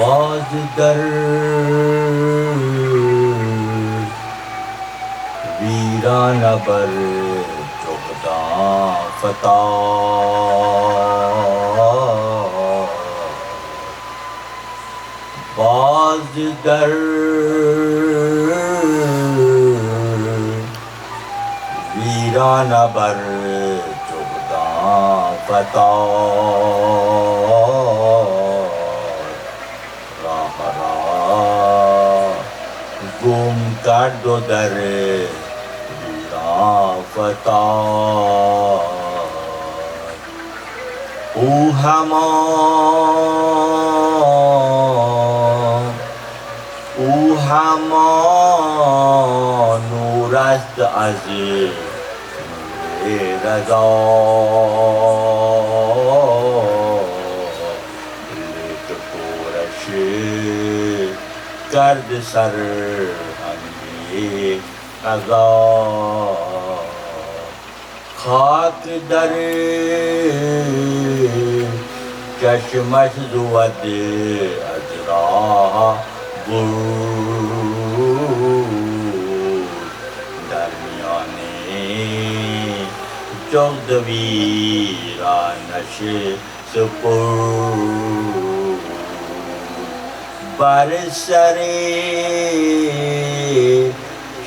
باز در ویران بر جغداں فتح، باز در ویران بر جغداں فتح، راہ راہ گم کرد و در ویران فتح، او همان نور است از نور رضا، لیک پرش کرد سرهنگ قضا، خاک در چشمش زود از راه بود، در میان جغد ویرانش سپرد، بر سر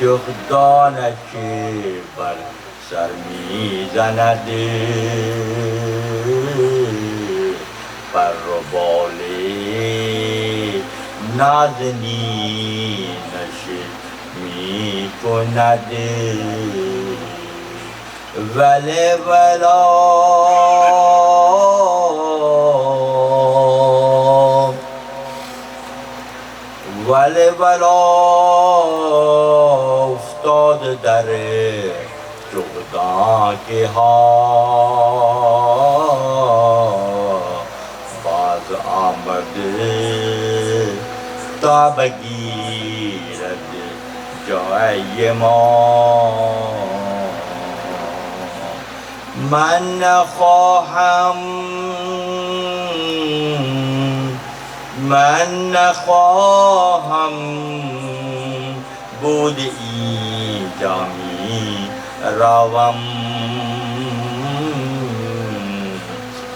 جغدانش بر سر میزند، پر و بال نازنینش می کند، ولی ولا افتاد در جغداں کے باز آمد تا بگیرد جای ما، من نخواهم بود اینجا می روم،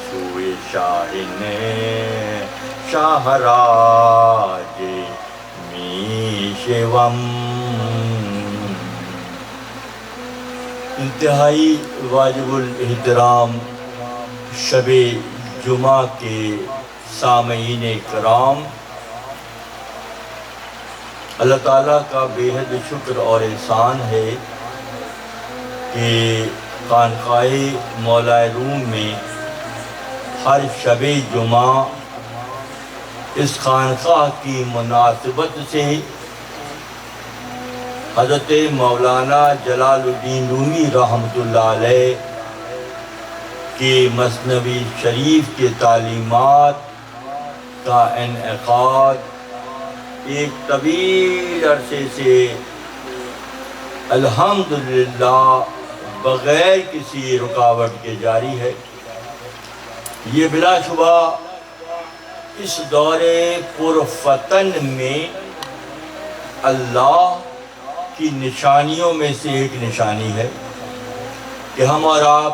سوی شاهین شاهراج می شوم۔ انتہائی واجب الاحترام شب جمعہ کے سامعین کرام، اللہ تعالیٰ کا بے حد شکر اور احسان ہے کہ خانقاہ مولا روم میں ہر شب جمعہ اس خانقاہ کی مناسبت سے حضرت مولانا جلال الدین رومی رحمۃ اللہ علیہ کی مثنوی شریف کے تعلیمات کا انعقاد ایک طویل عرصے سے الحمدللہ بغیر کسی رکاوٹ کے جاری ہے۔ یہ بلا شبہ اس دور پرفتن میں اللہ کی نشانیوں میں سے ایک نشانی ہے کہ ہم اور آپ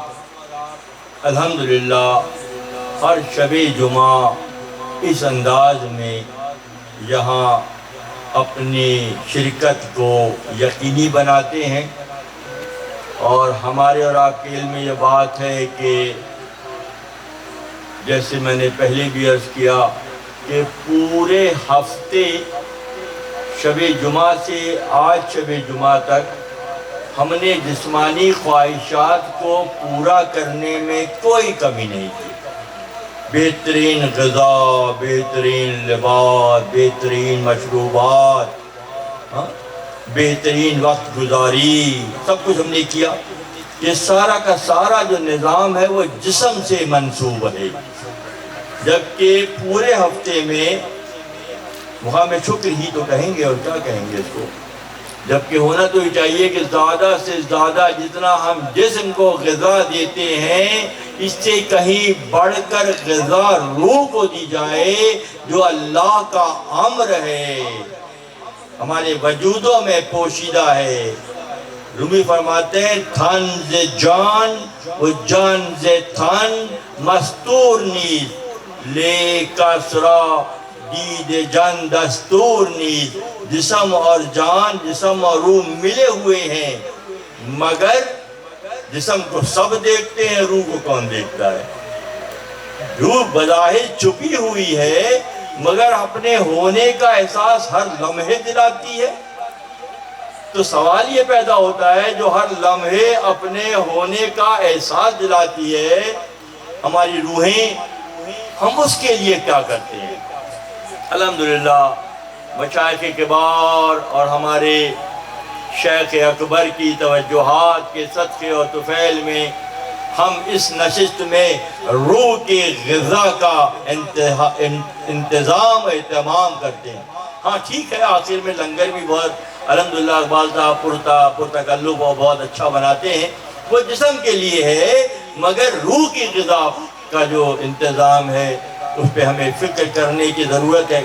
الحمدللہ ہر شب جمعہ اس انداز میں یہاں اپنی شرکت کو یقینی بناتے ہیں، اور ہمارے اور آپ کے علم میں یہ بات ہے کہ جیسے میں نے پہلے بھی عرض کیا کہ پورے ہفتے شب جمعہ سے آج شب جمعہ تک ہم نے جسمانی خواہشات کو پورا کرنے میں کوئی کمی نہیں کی۔ بہترین غذا، بہترین لباس، بہترین مشروبات، بہترین وقت گزاری، سب کچھ ہم نے کیا۔ یہ سارا کا سارا جو نظام ہے وہ جسم سے منسوب ہے، جبکہ پورے ہفتے میں وہاں میں شکر ہی تو کہیں گے، اور کیا کہیں گے اس کو، جبکہ ہونا تو یہ چاہیے کہ زیادہ سے زیادہ جتنا ہم جسم کو غذا دیتے ہیں اس سے کہیں بڑھ کر غذا روح کو دی جائے جو اللہ کا امر ہے، ہمارے وجودوں میں پوشیدہ ہے۔ رومی فرماتے ہیں تھن ز جان و جان ز تھن مستور نیز، لے کسرا دید جان دستور نیز۔ جسم اور جان، جسم اور روح ملے ہوئے ہیں، مگر جسم کو سب دیکھتے ہیں، روح کو کون دیکھتا ہے؟ روح بظاہر چھپی ہوئی ہے مگر اپنے ہونے کا احساس ہر لمحے دلاتی ہے۔ تو سوال یہ پیدا ہوتا ہے جو ہر لمحے اپنے ہونے کا احساس دلاتی ہے ہماری روحیں، ہم اس کے لیے کیا کرتے ہیں؟ الحمدللہ مشائخ کبار اور ہمارے شیخ اکبر کی توجہات کے صدقے اور طفیل میں ہم اس نشست میں روح کے غذا کا انتظام اہتمام کرتے ہیں۔ ہاں ٹھیک ہے، آخر میں لنگر بھی بہت الحمدللہ اقبال صاحب پرتکلف اور بہت اچھا بناتے ہیں، وہ جسم کے لیے ہے، مگر روح کی غذا کا جو انتظام ہے اس پہ ہمیں فکر کرنے کی ضرورت ہے۔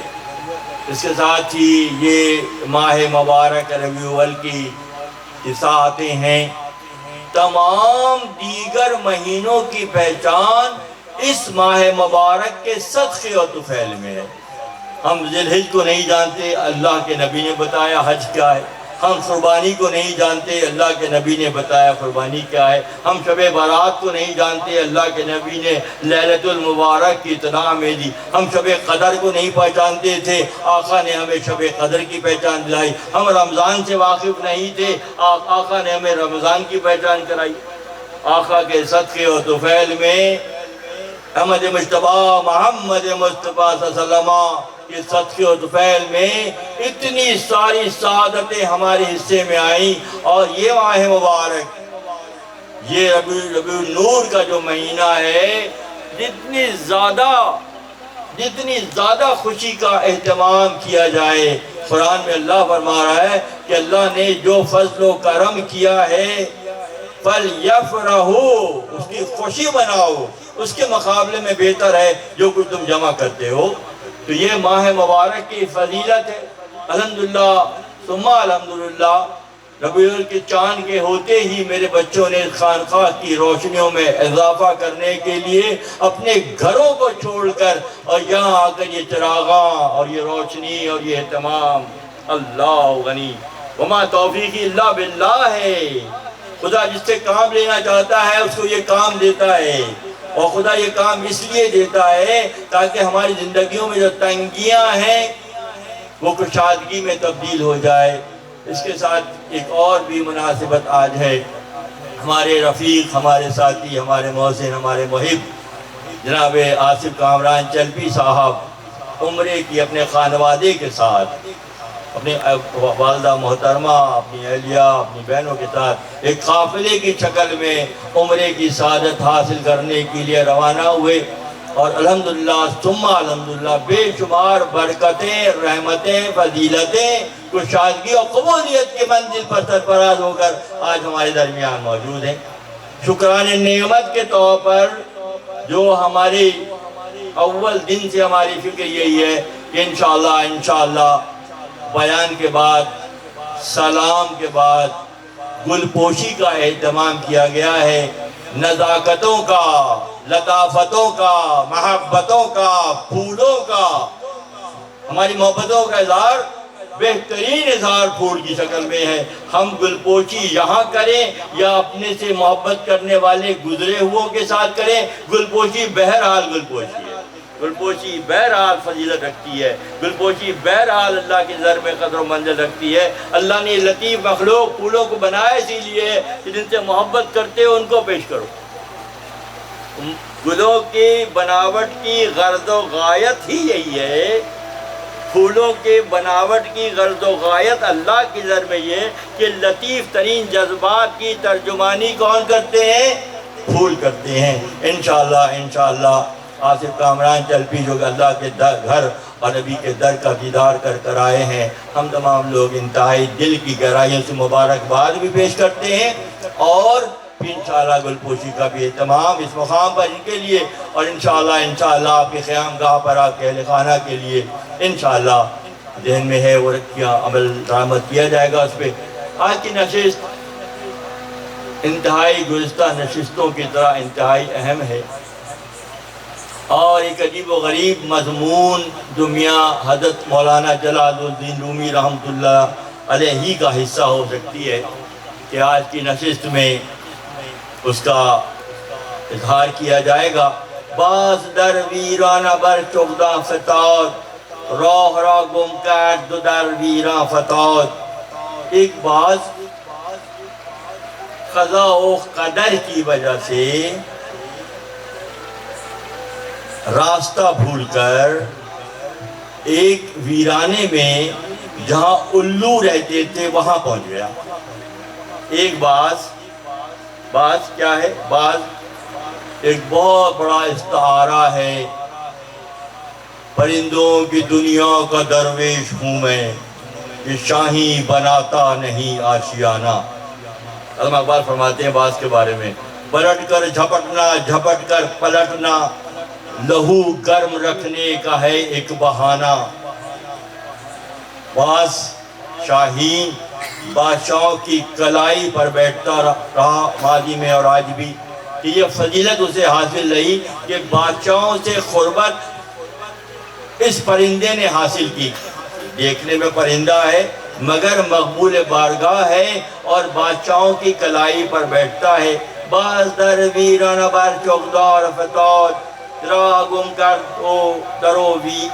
اس کے ساتھ ہی یہ ماہ مبارک ربیع الاول کی ساعتیں ہیں، تمام دیگر مہینوں کی پہچان اس ماہ مبارک کے صدقے و طفیل میں ہے۔ ہم ذی الحج کو نہیں جانتے، اللہ کے نبی نے بتایا حج کیا ہے۔ ہم قربانی کو نہیں جانتے، اللہ کے نبی نے بتایا قربانی کیا ہے۔ ہم شب برات کو نہیں جانتے، اللہ کے نبی نے لیلۃ المبارک کی اطلاع میں دی۔ ہم شب قدر کو نہیں پہچانتے تھے، آقا نے ہمیں شب قدر کی پہچان دلائی۔ ہم رمضان سے واقف نہیں تھے، آقا نے ہمیں رمضان کی پہچان کرائی۔ آقا کے صدقے و طفیل میں احمد مجتبیٰ محمد مصطفیٰ صلی اللہ علیہ وسلم کے صدقے و طفیل میں اتنی ساری سعادتیں ہمارے حصے میں آئیں، اور یہ ماہ مبارک، یہ ربیع النور کا جو مہینہ ہے، جتنی زیادہ خوشی کا اہتمام کیا جائے۔ قرآن میں اللہ فرما رہا ہے کہ اللہ نے جو فضل و کرم کیا ہے فَلْيَفْرَحُوا، اس کی خوشی مناؤ، اس کے مقابلے میں بہتر ہے جو کچھ تم جمع کرتے ہو۔ تو یہ ماہ مبارک کی فضیلت ہے۔ الحمدللہ ثم الحمدللہ، ربیع الاول کے چاند کے ہوتے ہی میرے بچوں نے خانقاہ کی روشنیوں میں اضافہ کرنے کے لیے اپنے گھروں کو چھوڑ کر اور یہاں آ کر یہ چراغاں اور یہ روشنی اور یہ اہتمام، اللہ غنی وما توفیقی الا باللہ ہے۔ خدا جس سے کام لینا چاہتا ہے اس کو یہ کام دیتا ہے، اور خدا یہ کام اس لیے دیتا ہے تاکہ ہماری زندگیوں میں جو تنگیاں ہیں وہ کشادگی میں تبدیل ہو جائے۔ اس کے ساتھ ایک اور بھی مناسبت آج ہے، ہمارے رفیق، ہمارے ساتھی، ہمارے محسن، ہمارے محب جناب آصف کامران چلپی صاحب عمرے کی اپنے خانوادے کے ساتھ، اپنی والدہ محترمہ، اپنی اہلیہ، اپنی بہنوں کے ساتھ ایک قافلے کی شکل میں عمرے کی سعادت حاصل کرنے کے لیے روانہ ہوئے، اور الحمدللہ ثم الحمدللہ بے شمار برکتیں، رحمتیں، فضیلتیں، کشادگی اور قبولیت کی منزل پر سرفراز ہو کر آج ہمارے درمیان موجود ہیں۔ شکران نعمت کے طور پر جو ہماری اول دن سے ہماری فکر یہی ہے کہ انشاءاللہ بیان کے بعد، سلام کے بعد گل پوشی کا اہتمام کیا گیا ہے، نزاکتوں کا، لطافتوں کا، محبتوں کا، پھولوں کا، ہماری محبتوں کا اظہار بہترین اظہار پھول کی شکل میں ہے۔ ہم گل پوشی یہاں کریں یا اپنے سے محبت کرنے والے گزرے ہوں کے ساتھ کریں، گل پوشی بہرحال گل پوشی ہے۔ گل پوشی بہرحال فضیلت رکھتی ہے، گل پوشی بہرحال اللہ کی در میں قدر و منزل رکھتی ہے۔ اللہ نے لطیف مخلوق پھولوں کو بنایا اسی لیے کہ جن سے محبت کرتے ہو ان کو پیش کرو۔ گلوں کی بناوٹ کی غرض و غایت ہی یہی ہے، پھولوں کے بناوٹ کی غرض و غایت اللہ کی نظر میں یہ کہ لطیف ترین جذبات کی ترجمانی کون کرتے ہیں؟ پھول کرتے ہیں۔ انشاءاللہ آصف کامران چلپی جو اللہ کے گھر اور نبی کے در کا دیدار کر آئے ہیں، ہم تمام لوگ انتہائی دل کی گہرائیوں سے مبارکباد بھی پیش کرتے ہیں، اور پھر انشاءاللہ گلپوشی کا بھی اہتمام اس مقام پر ان کے لیے، اور انشاءاللہ آپ کے قیام گاہ پر آپ کے اہل خانہ کے لیے انشاءاللہ ذہن میں ہے وہ کیا عمل درآمد کیا جائے گا اس پہ۔ آج کی نشست انتہائی گزشتہ نشستوں کی طرح انتہائی اہم ہے، اور ایک عجیب و غریب مضمون جو میاں حضرت مولانا جلال الدین رومی رحمۃ اللہ علیہ ہی کا حصہ ہو سکتی ہے کہ آج کی نشست میں اس کا اظہار کیا جائے گا۔ باز در ویرانہ بر چغداں فتاد، راہ را گم کرد دو در ویراں فتاد۔ ایک باز قضا و قدر کی وجہ سے راستہ بھول کر ایک ویرانے میں جہاں الو رہتے تھے وہاں پہنچ گیا۔ ایک باز کیا ہے؟ باز ایک بہت بڑا استعارہ ہے۔ پرندوں کی دنیا کا درویش ہوں میں، یہ شاہی بناتا نہیں آشیانہ۔ علامہ اقبال فرماتے ہیں باز کے بارے میں، پلٹ کر جھپٹنا، جھپٹ کر پلٹنا، لہو گرم رکھنے کا ہے ایک بہانہ۔ باز شاہین بادشاہوں کی کلائی پر بیٹھتا رہا ماضی میں اور آج بھی، کہ یہ فضیلت اسے حاصل رہی کہ بادشاہوں سے قربت اس پرندے نے حاصل کی۔ دیکھنے میں پرندہ ہے مگر مقبول بارگاہ ہے، اور بادشاہوں کی کلائی پر بیٹھتا ہے۔ باز در ویرانہ بر چغدار فتاد، راہ گم کر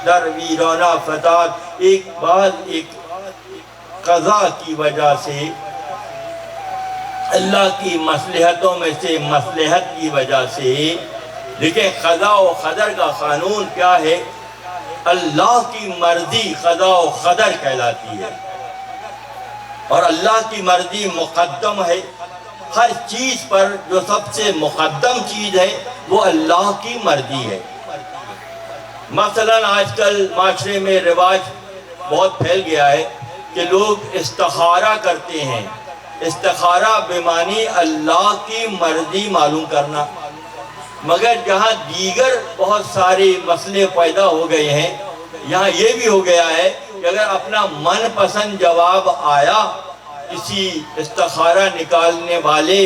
در ویرانہ فتاد۔ ایک باز ایک قضا کی وجہ سے، اللہ کی مصلحتوں میں سے مصلحت کی وجہ سے، دیکھیں قضا و قدر کا قانون کیا ہے؟ اللہ کی مرضی قضا و قدر کہلاتی ہے، اور اللہ کی مرضی مقدم ہے۔ ہر چیز پر جو سب سے مقدم چیز ہے وہ اللہ کی مرضی ہے۔ مثلا آج کل معاشرے میں رواج بہت پھیل گیا ہے کہ لوگ استخارہ کرتے ہیں۔ استخارہ بمعنی اللہ کی مرضی معلوم کرنا، مگر جہاں دیگر بہت سارے مسئلے پیدا ہو گئے ہیں، یہاں یہ بھی ہو گیا ہے کہ اگر اپنا من پسند جواب آیا کسی استخارہ نکالنے والے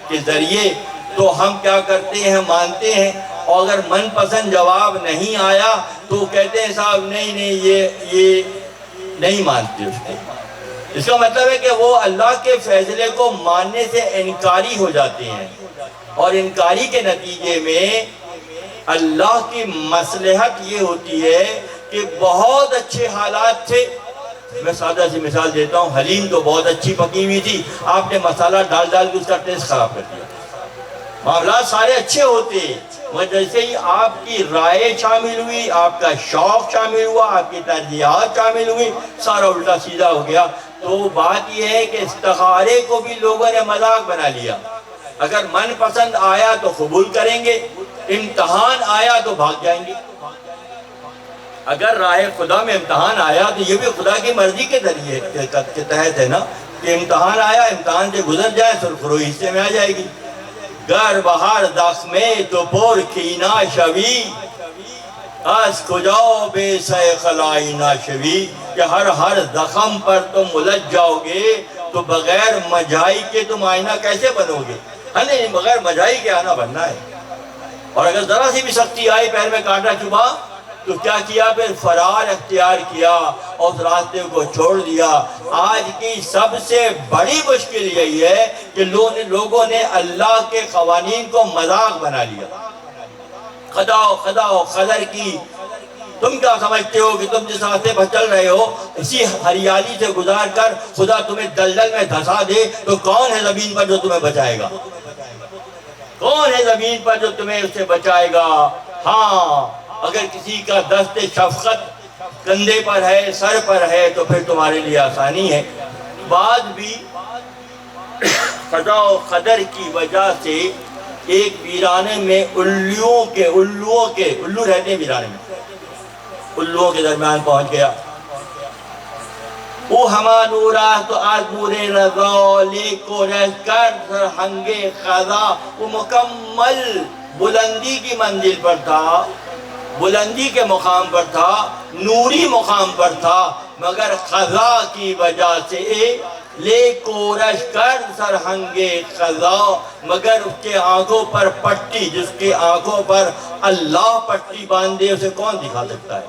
کے ذریعے تو ہم کیا کرتے ہیں؟ مانتے ہیں، اور اگر من پسند جواب نہیں آیا تو کہتے ہیں صاحب نہیں یہ نہیں مانتے اس کو۔ اس کا مطلب ہے کہ وہ اللہ کے فیصلے کو ماننے سے انکاری ہو جاتے ہیں، اور انکاری کے نتیجے میں اللہ کی مصلحت یہ ہوتی ہے کہ بہت اچھے حالات تھے۔ میں سادہ سی مثال دیتا ہوں، حلیم تو بہت اچھی پکی ہوئی تھی، آپ نے مسالہ ڈال کے اس کا ٹیسٹ خراب کر دیا۔ معاملات سارے اچھے ہوتے، مگر جیسے ہی آپ کی رائے شامل ہوئی، آپ کا شوق شامل ہوا، آپ کی ترجیحات شامل ہوئی، سارا الٹا سیدھا ہو گیا۔ تو بات یہ ہے کہ استخارے کو بھی لوگوں نے مذاق بنا لیا۔ اگر من پسند آیا تو قبول کریں گے، امتحان آیا تو بھاگ جائیں گے۔ اگر راہ خدا میں امتحان آیا تو یہ بھی خدا کی مرضی کے ذریعے کے تحت ہے نا، کہ امتحان آیا، امتحان سے گزر جائے سرخروئی حصے میں آ جائے گی۔ گر بہر دخمے تو پر کینا شوی، از کجا بے سے خلائی ناشوی، کہ ہر زخم پر تم الجھ جاؤ گے تو بغیر مجائی کے تم آئینہ کیسے بنو گے؟ نہیں، بغیر مجائی کے آنا بننا ہے۔ اور اگر ذرا سی بھی سختی آئی، پیر میں کانٹا چبھا، تو کیا کیا؟ پھر فرار اختیار کیا اور اس راستے کو چھوڑ دیا۔ آج کی سب سے بڑی مشکل یہی ہے کہ لوگوں نے اللہ کے قوانین کو مذاق بنا لیا۔ خدا و قدر کی تم کیا سمجھتے ہو کہ تم جس راستے پر چل رہے ہو، اسی ہریالی سے گزار کر خدا تمہیں دلدل میں دھسا دے تو کون ہے زمین پر جو تمہیں بچائے گا؟ کون ہے زمین پر جو تمہیں اس سے بچائے گا؟ ہاں، اگر کسی کا دست شفقت کندھے پر ہے، سر پر ہے، تو پھر تمہارے لیے آسانی ہے۔ بعد بھی قضا و قدر کی وجہ سے ایک ویرانے میں الو رہتے ہیں ویرانے میں، الوؤں کے درمیان پہنچ گیا۔ او ہما نورا تو از نور رضا لے کورش کر سرہنگ خزا. وہ مکمل بلندی کی منزل پر تھا، بلندی کے مقام پر تھا، نوری مقام پر تھا، مگر خزا کی وجہ سے لے کورش کر سرہنگ خزا، مگر اس کے آنکھوں پر پٹی، جس کے آنکھوں پر اللہ پٹی باندھے اسے کون دکھا سکتا ہے.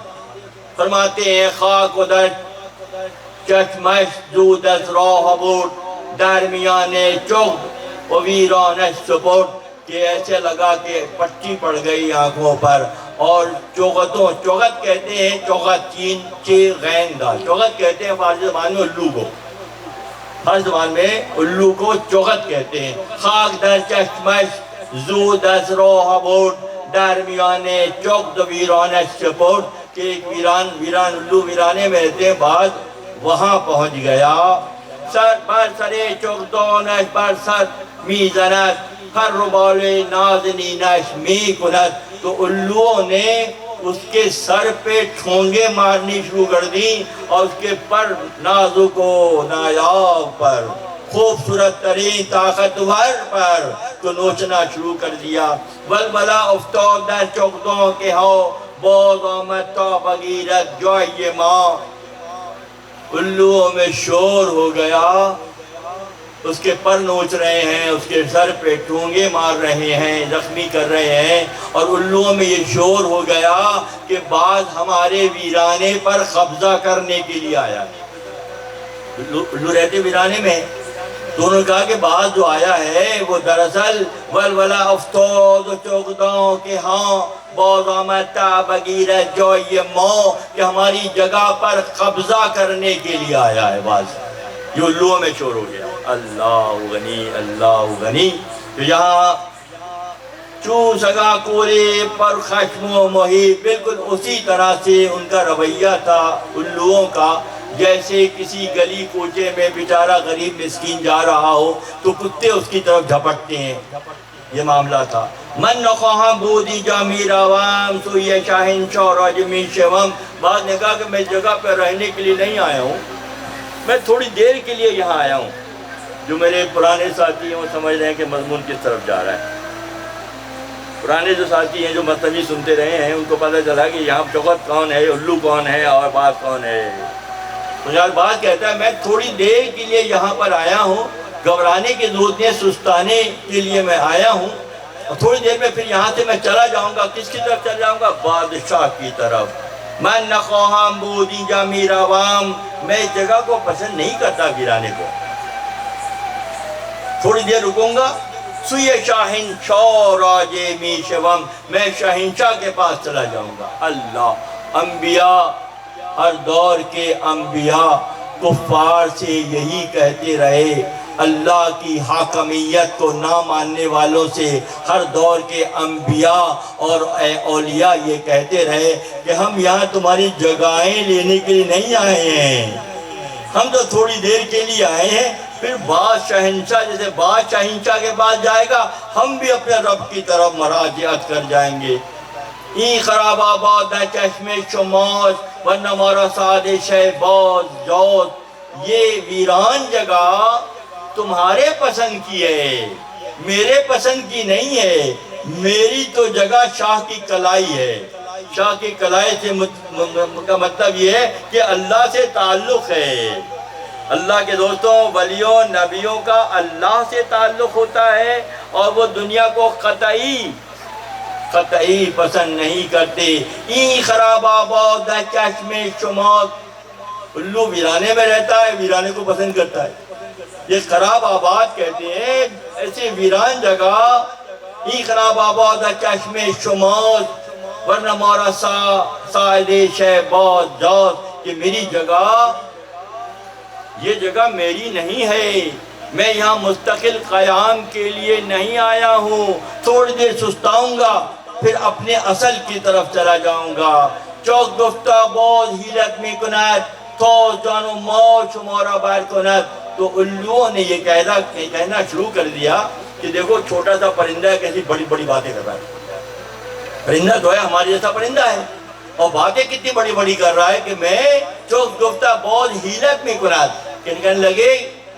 فرماتے ہیں خاک و در چشمش زود از راه برد، درمیان چغد و ویرانش سپرد. کہ ایسے لگا کہ پٹی پڑ گئی آنکھوں پر، اور چغتوں، چغت کہتے ہیں، چغت چین چی غین دا، چغت کہتے ہیں فارسی زبان میں الو کو، فارسی زبان میں الو کو چغت کہتے ہیں. خاک در چشمش زود از راه برد، درمیان چغد و ویرانش سپرد. کہ ایک ویران الو ویرانے میں رہتے ہیں، بعد وہاں پہنچ گیا. سر بر سر چغدانش بر سر می زند، ہر ربال نازنینش می کند. تو الوؤں نے اس کے سر پہ ٹھونگے مارنی شروع کر دی، اور اس کے پر نازک و نایاب پر، خوبصورت ترین طاقتور پر تو نوچنا شروع کر دیا. ولولا افتاد در چغدوں کے ہو، باز آمد تا بگیرد جای ما. الوؤں میں شور ہو گیا، اس کے پر نوچ رہے ہیں، اس کے سر پہ ٹھونگے مار رہے ہیں، زخمی کر رہے ہیں، اور الوؤں میں یہ شور ہو گیا کہ بعض ہمارے ویرانے پر قبضہ کرنے کے لیے آیا. الو رہتے ویرانے میں، تو انہوں نے کہا کہ بعض جو آیا ہے وہ دراصل ولولا افتاد چغدوں کے ہاں، باز آمد تا بگیرد جای ما، کہ ہماری جگہ پر قبضہ کرنے کے لیے آیا ہے. بعض یہ الوؤں میں شور ہو گیا. اللہ غنی، اللہ غنی. تو یہاں چو سگا کورے پر خشم و محیط، بالکل اسی طرح سے ان کا رویہ تھا الوؤں کا. جیسے کسی گلی کوچے میں بیچارہ غریب مسکین جا رہا ہو تو کتے اس کی طرف جھپٹتے ہیں، یہ معاملہ تھا. من نخواہم بودی جامی روام سوئی شاہنشاہ راجمی شوم. بعد نے کہا کہ میں جگہ پہ رہنے کے لیے نہیں آیا ہوں، میں تھوڑی دیر کے لیے یہاں آیا ہوں. جو میرے پرانے ساتھی ہیں وہ سمجھ رہے ہیں کہ مضمون کس طرف جا رہا ہے. پرانے جو ساتھی ہیں جو مصنوی سنتے رہے ہیں ان کو پتہ چلا کہ یہاں چغت کون ہے، الو کون ہے، اور بات کون ہے. مجھے بات کہتا ہے میں تھوڑی دیر کے لیے یہاں پر آیا ہوں، گھبرانے کی ضرورت نہیں، سستانے کے لیے میں آیا ہوں، اور تھوڑی دیر میں پھر یہاں سے میں چلا جاؤں گا. کس کی طرف چلا جاؤں گا؟ بادشاہ کی طرف. من نخواہم بودی جامی روام، میں اس جگہ کو پسند نہیں کرتا گرانے کو، تھوڑی دیر رکوں گا. سوئی شاہنشاہ راجے می شوم، میں شاہنشاہ کے پاس چلا جاؤں گا. اللہ، انبیاء، ہر دور کے انبیاء کفار سے یہی کہتے رہے، اللہ کی حاکمیت کو نہ ماننے والوں سے ہر دور کے انبیاء اور اولیاء یہ کہتے رہے کہ ہم یہاں تمہاری جگہیں لینے کے لیے نہیں آئے ہیں، ہم تو تھوڑی دیر کے لیے آئے ہیں. پھر بعض شہنشاہ، جیسے بعض شہنشاہ کے پاس جائے گا، ہم بھی اپنے رب کی طرف مراجعت کر جائیں گے. این خراب آباد در چشم شماش ورنہ مارا ساد شہباز جوز. یہ ویران جگہ تمہارے پسند کی ہے، میرے پسند کی نہیں ہے. میری تو جگہ شاہ کی کلائی ہے. شاہ کی کلائی سے کا مطلب یہ ہے کہ اللہ سے تعلق ہے. اللہ کے دوستوں، ولیوں نبیوں کا اللہ سے تعلق ہوتا ہے، اور وہ دنیا کو قطعی پسند نہیں کرتے. این خراب آباد در چشم شماش، الو ویرانے میں رہتا ہے، ویرانے کو پسند کرتا ہے. یہ خراب آباد کہتے ہیں ایسے ویران جگہ. این خراب آباد در چشم شماش ورنہ مارا سائد شہباز جاز، کہ میری جگہ، یہ جگہ میری نہیں ہے، میں یہاں مستقل قیام کے لیے نہیں آیا ہوں. تھوڑی دیر سستاؤں گا، پھر اپنے اصل کی طرف چلا جاؤں گا. چوک گفتہ باز حیلت می کند، تاز جان و مال شمارا بر کند. تو الوؤں نے یہ کہنا شروع کر دیا کہ دیکھو چھوٹا سا پرندہ کیسی بڑی بڑی باتیں کر رہا ہے. پرندہ تو ہے، ہمارے جیسا پرندہ ہے، اور باتیں کتنی بڑی بڑی کر رہا ہے کہ میں چوک گفتہ بہت حیلت میں کنات کہنے لگے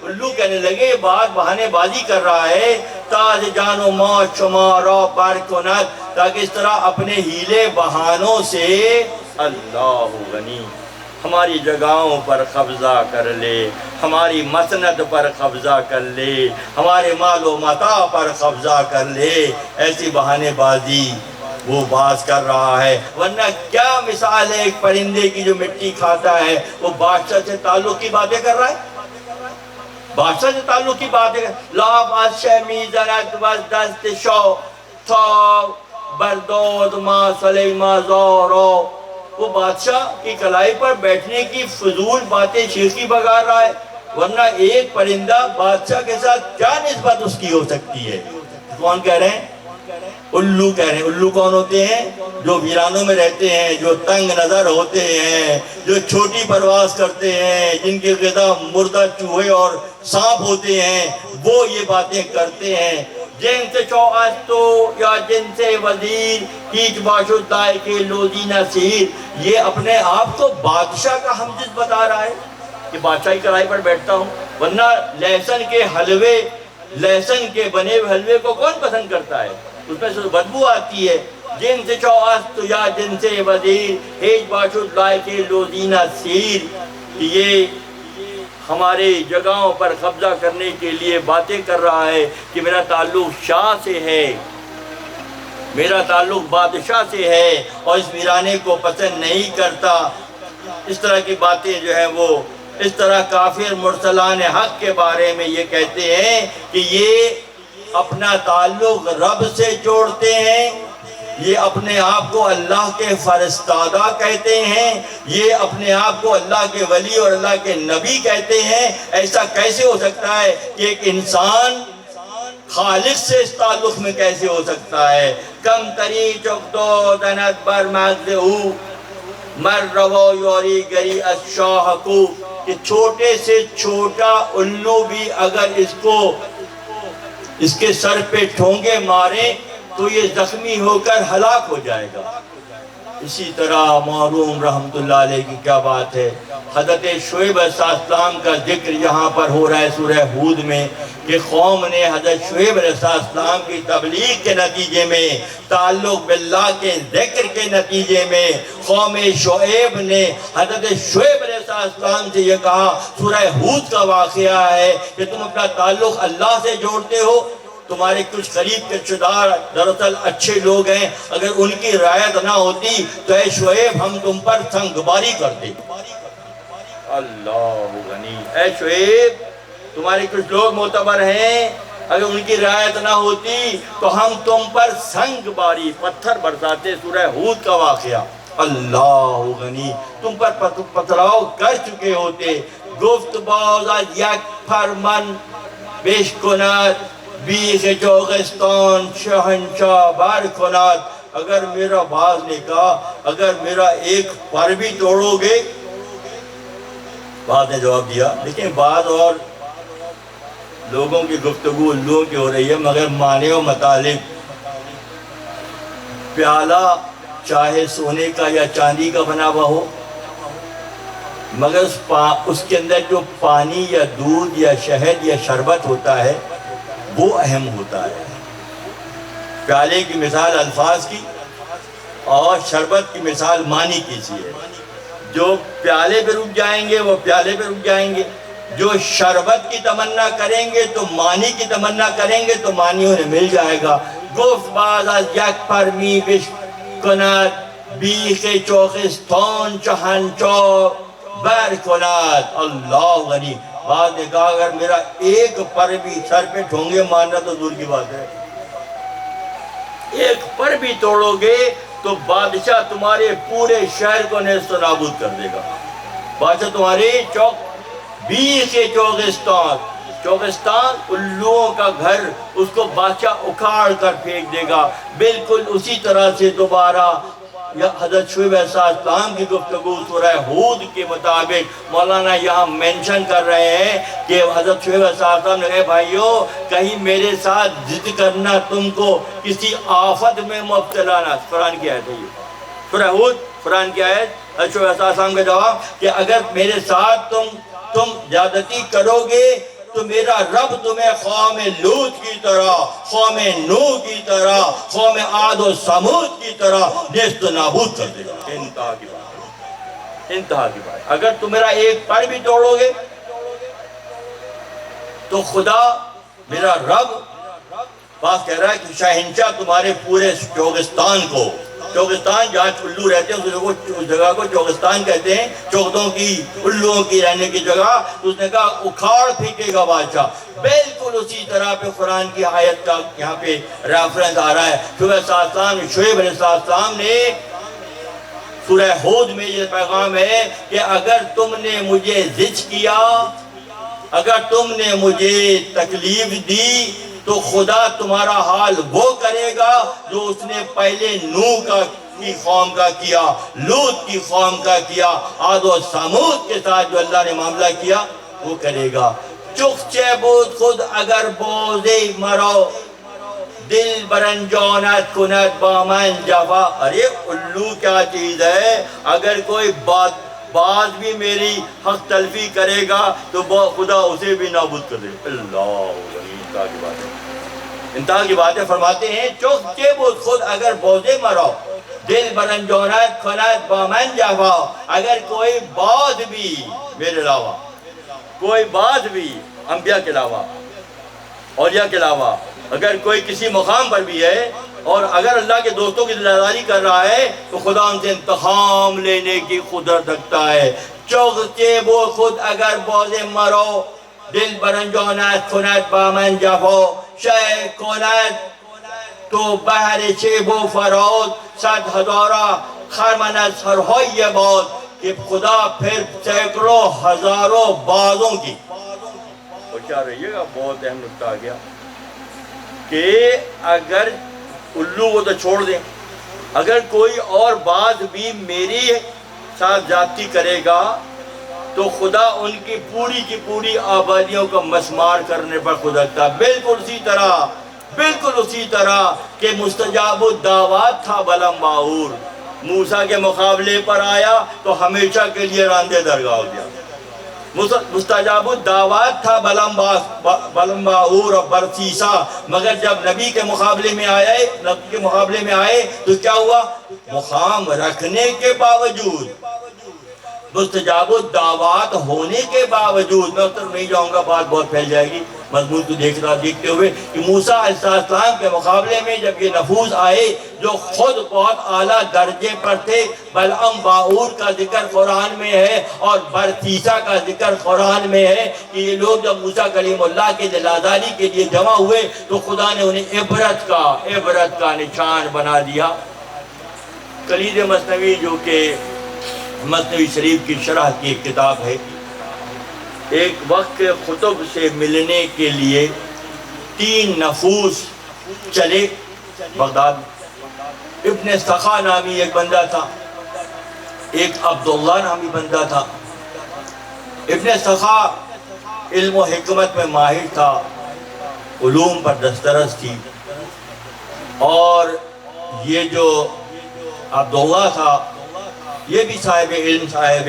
الو کہنے لگے بات بہانے بازی کر رہا ہے تاز جان و موت شمارا پر کنات تاکہ اس طرح اپنے ہیلے بہانوں سے اللہ غنی ہماری جگہوں پر قبضہ کر لے، ہماری مسند پر قبضہ کر لے، ہمارے مال و متاع پر قبضہ کر لے، ایسی بہانے بازی وہ باز کر رہا ہے۔ ورنہ کیا مثال ہے ایک پرندے کی جو مٹی کھاتا ہے، وہ بادشاہ سے تعلق کی باتیں کر رہا ہے، بادشاہ سے تعلق کی باتیں کر لاب آشے میزنت وزدست شو تا بردود ما سلیما زورو، وہ بادشاہ کی کلائی پر بیٹھنے کی فضول باتیں شیخی بگا رہا ہے۔ ورنہ ایک پرندہ بادشاہ کے ساتھ کیا نسبت اس کی ہو سکتی ہے؟ کون کہہ رہے ہیں؟ الو کہہ رہے ہیں۔ الو کون ہوتے ہیں؟ جو ویرانوں میں رہتے ہیں، جو تنگ نظر ہوتے ہیں، جو چھوٹی پرواز کرتے ہیں، جن کی غذا مردہ چوہے اور سانپ ہوتے ہیں، وہ یہ باتیں کرتے ہیں۔ جن سے چوہستو یا جن سے وزیر ہیچ باشد دائے کے لوزی نصیر، یہ اپنے آپ کو بادشاہ کا ہمجز بتا رہا ہے کہ بادشاہی کرائی پر بیٹھتا ہوں۔ ورنہ لہسن کے حلوے، لہسن کے بنے ہوئے حلوے کو کون پسند کرتا ہے؟ اس میں سے بدبو آتی ہے۔ جن سے چوہستو یا جن سے وزیر ہیچ باشد دائے کے لوزی نصیر، یہ ہمارے جگہوں پر قبضہ کرنے کے لیے باتیں کر رہا ہے کہ میرا تعلق شاہ سے ہے، میرا تعلق بادشاہ سے ہے اور اس ویرانے کو پسند نہیں کرتا۔ اس طرح کی باتیں جو ہیں وہ اس طرح کافر مرسلان حق کے بارے میں یہ کہتے ہیں کہ یہ اپنا تعلق رب سے جوڑتے ہیں، یہ اپنے آپ کو اللہ کے فرستادہ کہتے ہیں، یہ اپنے آپ کو اللہ کے ولی اور اللہ کے نبی کہتے ہیں۔ ایسا کیسے ہو سکتا ہے کہ ایک انسان خالق سے اس تعلق میں کیسے ہو سکتا ہے؟ کم تری چک دو دنت بر مغزہو مر رو یوری گری از شاہ کو، کہ چھوٹے سے چھوٹا الو بھی اگر اس کے سر پہ ٹھونگے ماریں تو یہ زخمی ہو کر ہلاک ہو جائے گا۔ اسی طرح معلوم رحمت اللہ علیہ کی کیا بات ہے، حضرت شعیب علیہ السلام کا ذکر یہاں پر ہو رہا ہے سورہ ہود میں کہ قوم نے حضرت شعیب علیہ السلام کی تبلیغ کے نتیجے میں، تعلق باللہ کے ذکر کے نتیجے میں قوم شعیب نے حضرت شعیب علیہ السلام سے یہ کہا، سورہ ہود کا واقعہ ہے کہ تم اپنا تعلق اللہ سے جوڑتے ہو، تمہارے کچھ قریب کے رشتہ دار دراصل اچھے لوگ ہیں، اگر ان کی رعایت نہ ہوتی تو اے شعیب ہم تم پر سنگباری کرتے۔ اللہ غنی، اے شعیب تمہارے کچھ لوگ معتبر ہیں، اگر ان کی رعایت نہ ہوتی تو ہم تم پر سنگباری، پتھر برساتے۔ سورہ ہود کا واقعہ۔ اللہ غنی، تم پر پتھراؤ کر چکے ہوتے۔ گفت باز از یک فرمان بیش کند بیخ چوغستان شہنشاہ بر کند، اگر میرا باز نے کہا اگر میرا ایک پر بھی توڑو گے، باز نے جواب دیا، لیکن بعض اور لوگوں کی گفتگو الووں کی ہو رہی ہے، مگر معنی و مطالب، پیالہ چاہے سونے کا یا چاندی کا بنا ہوا ہو، مگر اس کے اندر جو پانی یا دودھ یا شہد یا شربت ہوتا ہے وہ اہم ہوتا ہے۔ پیالے کی مثال الفاظ کی اور شربت کی مثال معنی کی سی ہے۔ جو پیالے پہ رک جائیں گے وہ پیالے پہ رک جائیں گے، جو شربت کی تمنا کریں گے تو معنی کی تمنا کریں گے تو معنی انہیں مل جائے گا۔ گفت باز از یک فرمی بیش کند بیخ چوغستان شہنشاہ بر کند۔ اللہ غنی، بعض نے کہا اگر میرا ایک پر بھی سر پہ ٹھونگے مارنا تو دور کی بات ہے، ایک پر بھی توڑو گے تو بادشاہ تمہارے پورے شہر کو نیست و نابود کر دے گا۔ بادشاہ تمہارے بیخ چوغستان، چوغستان الوؤں کا گھر، اس کو بادشاہ اکھاڑ کر پھینک دے گا۔ بالکل اسی طرح سے دوبارہ حضرت شعیب علیہ السلام کی گفتگو سورہ ہود کے مطابق مولانا یہاں مینشن کر رہے ہیں کہ حضرت شعیب علیہ السلام نے کہا بھائیو کہیں میرے ساتھ ضد کرنا تم کو کسی آفت میں مبتلا نہ۔ قرآن کی آیت ہے یہ، سورہ ہود قرآن کی آیت حضرت علیہ السلام کا جواب کہ اگر میرے ساتھ تم زیادتی کرو گے تو میرا رب تمہیں قوم لوط کی طرح، قوم نوح کی طرح، قوم عاد و ثمود کی طرح نیست و نابود کر دے گا۔ انتہا کی بات، انتہا کی بات۔ اگر تم میرا ایک پر بھی توڑو گے تو خدا میرا رب بات کہہ رہا ہے کہ شاہنشاہ تمہارے پورے چوگستان کو، چوگستان جہاں الو رہتے ہیں اس جگہ کو چوگستان کہتے ہیں، چوگدوں کی، الوؤں کی رہنے کی جگہ، تو اس نے کہا اکھاڑ پھینکے گا بادشاہ۔ بالکل اسی طرح پہ قرآن کی آیت کا یہاں پہ ریفرنس آ رہا ہے۔ شعیب علیہ السلام نے سورہ ہود میں یہ پیغام ہے کہ اگر تم نے مجھے زج کیا، اگر تم نے مجھے تکلیف دی تو خدا تمہارا حال وہ کرے گا جو اس نے پہلے نوح کی قوم کا کیا، لوط کی قوم کا کیا، عاد و ثمود کے ساتھ جو اللہ نے معاملہ کیا وہ کرے گا۔ چخچے بود خود اگر بوزے مرو، دل برنجانت کند با من جفا۔ ارے الو کیا چیز ہے، اگر کوئی باز بھی میری حق تلفی کرے گا تو خدا اسے بھی نابود کر دے۔ اللہ انتہا کی بات ہے، انتہا کی باتیں فرماتے ہیں چخچے بود خود اگر بوزے مرو، دل برنجانت کند با من جفا۔ اگر کوئی باز بھی میرے علاوہ، کوئی باز بھی انبیاء کے علاوہ، اولیاء کے علاوہ، اگر کوئی کسی مقام پر بھی ہے اور اگر اللہ کے دوستوں کی دلداری کر رہا ہے تو خدا ان سے انتقام لینے کی قدرت رکھتا ہے۔ چغچے بو خود اگر بوزے مرو، دل برنجانت کند با من جفا۔ شے کند تو بحر چیب و فراد، صد ہزارہ خرمن از سرهای باد۔ کہ خدا پھر سینکڑوں ہزاروں بازوں کی، اور کیا رہیے گا بہت اہم نکتہ آ گیا کہ اگر الو کو تو چھوڑ دیں، اگر کوئی اور باز بھی میری ساتھ زیادتی کرے گا تو خدا ان کی پوری آبادیوں کو مسمار کرنے پر خود رکھتا۔ بالکل اسی طرح کہ مستجاب الدعوات تھا بلم باور، موسیٰ کے مقابلے پر آیا تو ہمیشہ کے لیے راندے درگاہ ہو گیا۔ مستجاب الدعوات تھا بلم باور اور برسیسا، مگر جب نبی کے مقابلے میں آئے تو کیا ہوا؟ مقام رکھنے کے باوجود، مستجاب الدعوات ہونے کے باوجود، میں اتر نہیں جاؤں گا، بات بہت پھیل جائے گی مضمون کو دیکھتے ہوئے، کہ موسیٰ علیہ السلام کے مقابلے میں جب یہ نفوذ آئے جو خود بہت اعلیٰ درجے پر تھے، بلعم باعور کا ذکر قرآن میں ہے اور برسیسا کا ذکر قرآن میں ہے، کہ یہ لوگ جب موسیٰ کلیم اللہ کے دلاداری کے لیے جمع ہوئے تو خدا نے انہیں عبرت کا نشان بنا دیا۔ کلید مثنوی جو کہ مثنوی شریف کی شرح کی ایک کتاب ہے، ایک وقت کے خطب سے ملنے کے لیے 3 نفوس چلے بغداد۔ ابن سخا نامی ایک بندہ تھا، ایک عبداللہ نامی بندہ تھا۔ ابن سخا علم و حکمت میں ماہر تھا، علوم پر دسترس تھی، اور یہ جو عبداللہ تھا یہ بھی صاحب علم، صاحب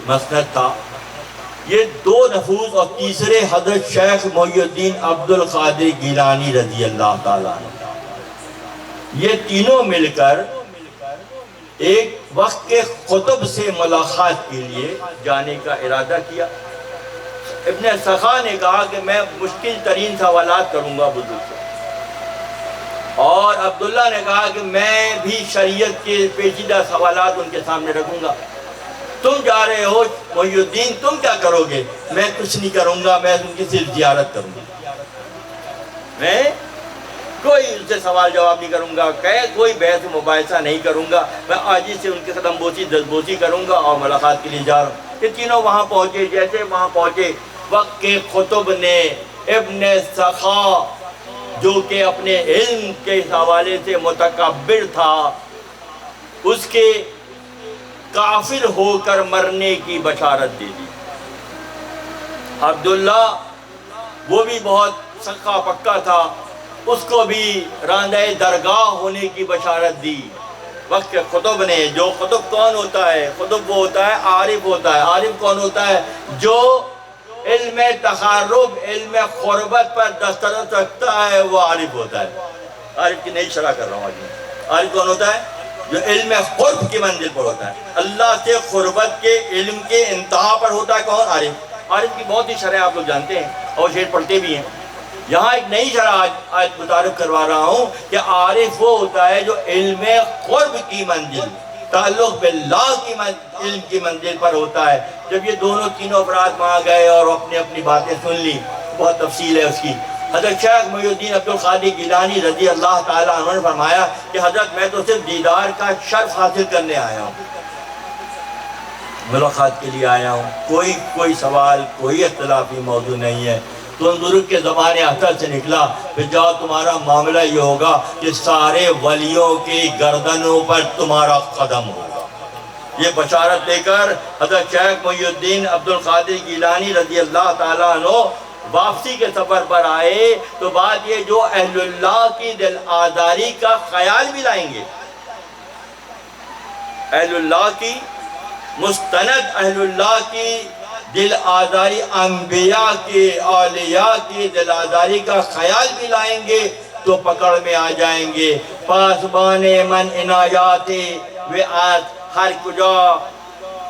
مسند تھا۔ یہ 2 نفوس اور تیسرے حضرت شیخ محی الدین عبد القادر گیلانی رضی اللہ تعالیٰ عنہ، یہ تینوں مل کر ایک وقت کے خطب سے ملاقات کے لیے جانے کا ارادہ کیا۔ ابن سخا نے کہا کہ میں مشکل ترین سوالات کروں گا بزرگ سے، اور عبداللہ نے کہا کہ میں بھی شریعت کے پیچیدہ سوالات ان کے سامنے رکھوں گا۔ تم جا رہے ہو محی الدین، تم کیا کرو گے؟ میں کچھ نہیں کروں گا، میں ان کی صرف زیارت کروں گا، میں کوئی ان سے سوال جواب نہیں کروں گا، کوئی بحث مباحثہ نہیں کروں گا، میں آجی سے ان کے قدم بوسی دستبوسی کروں گا اور ملاقات کے لیے جا رہا ہوں۔ یہ تینوں وہاں پہنچے، جیسے وہاں پہنچے وقت کے خطب نے ابن سخا جو کہ اپنے علم کے حوالے سے متکبر تھا، اس کے کافر ہو کر مرنے کی بشارت دے دی۔ عبداللہ وہ بھی بہت سکا پکا تھا، اس کو بھی راندہ درگاہ ہونے کی بشارت دی۔ وقت کے خطب نے. جو خطب کون ہوتا ہے؟ خطب وہ ہوتا ہے عارف ہوتا ہے. عارف کون ہوتا ہے؟ جو علم تقرب، علم قربت پر دسترس رکھتا ہے، وہ عارف ہوتا ہے. عارف کی نئی شرح کر رہا ہوں آج میں. عارف کون ہوتا ہے؟ جو علم قرب کی منزل پر ہوتا ہے، اللہ سے قربت کے علم کے انتہا پر ہوتا ہے. کون؟ عارف. عارف کی بہت ہی شرح آپ لوگ جانتے ہیں اور شعر پڑھتے بھی ہیں. یہاں ایک نئی شرح آج متعارف کروا رہا ہوں کہ عارف وہ ہوتا ہے جو علم قرب کی منزل، تعلق باللہ کی علم کی منزل پر ہوتا ہے. جب یہ دونوں تینوں افراد وہاں گئے اور اپنی اپنی باتیں سن لی، بہت تفصیل ہے اس کی. حضرت شیخ محی الدین عبدالقادر گیلانی رضی اللہ تعالیٰ عنہ نے فرمایا کہ حضرت میں تو صرف دیدار کا شرف حاصل کرنے آیا ہوں، ملاقات کے لیے آیا ہوں. کوئی سوال، کوئی اختلافی موضوع نہیں ہے. تو ان بزرگ کے زبان اختر سے نکلا، پھر جاؤ تمہارا معاملہ یہ ہوگا کہ سارے ولیوں کی گردنوں پر تمہارا قدم ہوگا. یہ بشارت دے کر حضرت شیخ محی الدین عبدالقادر گیلانی رضی اللہ تعالیٰ عنہ واپسی کے سفر پر آئے. تو بات یہ، جو اہل اللہ کی دل آزاری کا خیال بھی لائیں گے، اہل اللہ کی مستند، اہل اللہ کی دل آزاری، انبیاء کی، اولیاء کی دل آزاری کا خیال بھی لائیں گے تو پکڑ میں آ جائیں گے. پاسبان من عنایات وعات، ہر کجا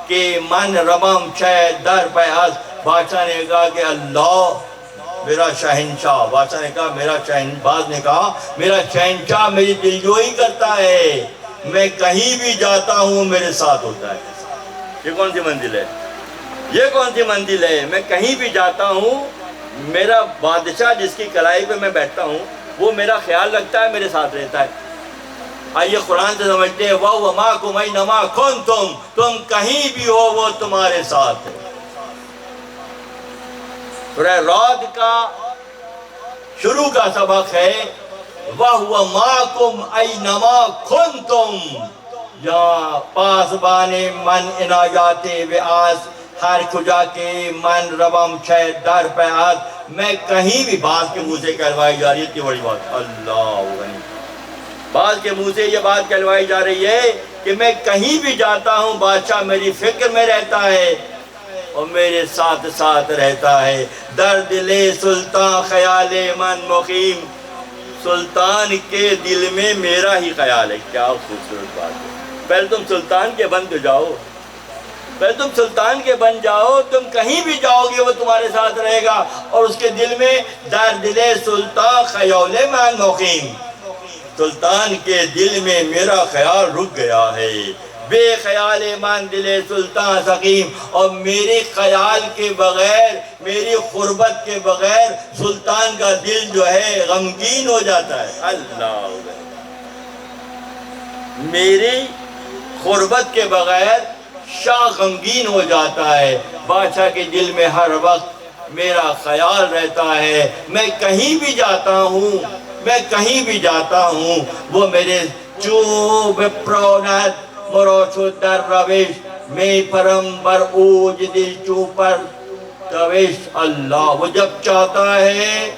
کے من ربم چہ در پیاس. بادشاہ نے کہا کہ اللہ میرا شہنشاہ، بادشاہ نے کہا میرا باز نے کہا میرا شہنشاہ میری دلجوئی کرتا ہے، میں کہیں بھی جاتا ہوں میرے ساتھ ہوتا ہے. یہ کون سی منزل ہے؟ یہ کون سی منزل ہے؟ میں کہیں بھی جاتا ہوں، میرا بادشاہ جس کی کلائی پہ میں بیٹھتا ہوں وہ میرا خیال رکھتا ہے، میرے ساتھ رہتا ہے. آئیے قرآن سے سمجھتے ہیں، وَهُوَ مَعَكُمْ أَيْنَمَا كُنْتُمْ، تم کہیں بھی ہو وہ تمہارے ساتھ ہے. سورہ رعد کا شروع کا سبق ہے وَهُوَ مَعَكُمْ أَيْنَمَا كُنْتُمْ. یا پاسبان من عنایات وعاس، ہر کجا کے من ربم چھ در پیاس. میں کہیں بھی، بعض کے منہ سے کہلوائی جا رہی ہے، اتنی بڑی بات، اللہ غنی، بعض کے منہ سے یہ بات کہلوائی جا رہی ہے کہ میں کہیں بھی جاتا ہوں بادشاہ میری فکر میں رہتا ہے اور میرے ساتھ ساتھ رہتا ہے. در دل سلطان خیال من مقیم، سلطان کے دل میں میرا ہی خیال ہے. کیا خوبصورت بات ہے. پہلے تم سلطان کے بن تو جاؤ، پہلے تم سلطان کے بن جاؤ، تم کہیں بھی جاؤ گے وہ تمہارے ساتھ رہے گا. اور اس کے دل میں در دل سلطان خیال من مقیم، سلطان کے دل میں میرا خیال رک گیا ہے. بے خیال من دل سلطان سقیم، اور میرے خیال کے بغیر، میری قربت کے بغیر سلطان کا دل جو ہے غمگین ہو جاتا ہے. اللہ، میری قربت کے بغیر شاہ غمگین ہو جاتا ہے. بادشاہ کے دل میں ہر وقت میرا خیال رہتا ہے. میں کہیں بھی جاتا ہوں، میں کہیں بھی جاتا ہوں، وہ میرے چوب پرونت مروچو در روش، میں پرم بر اوج دل چوپر روش. اللہ، وہ جب چاہتا ہے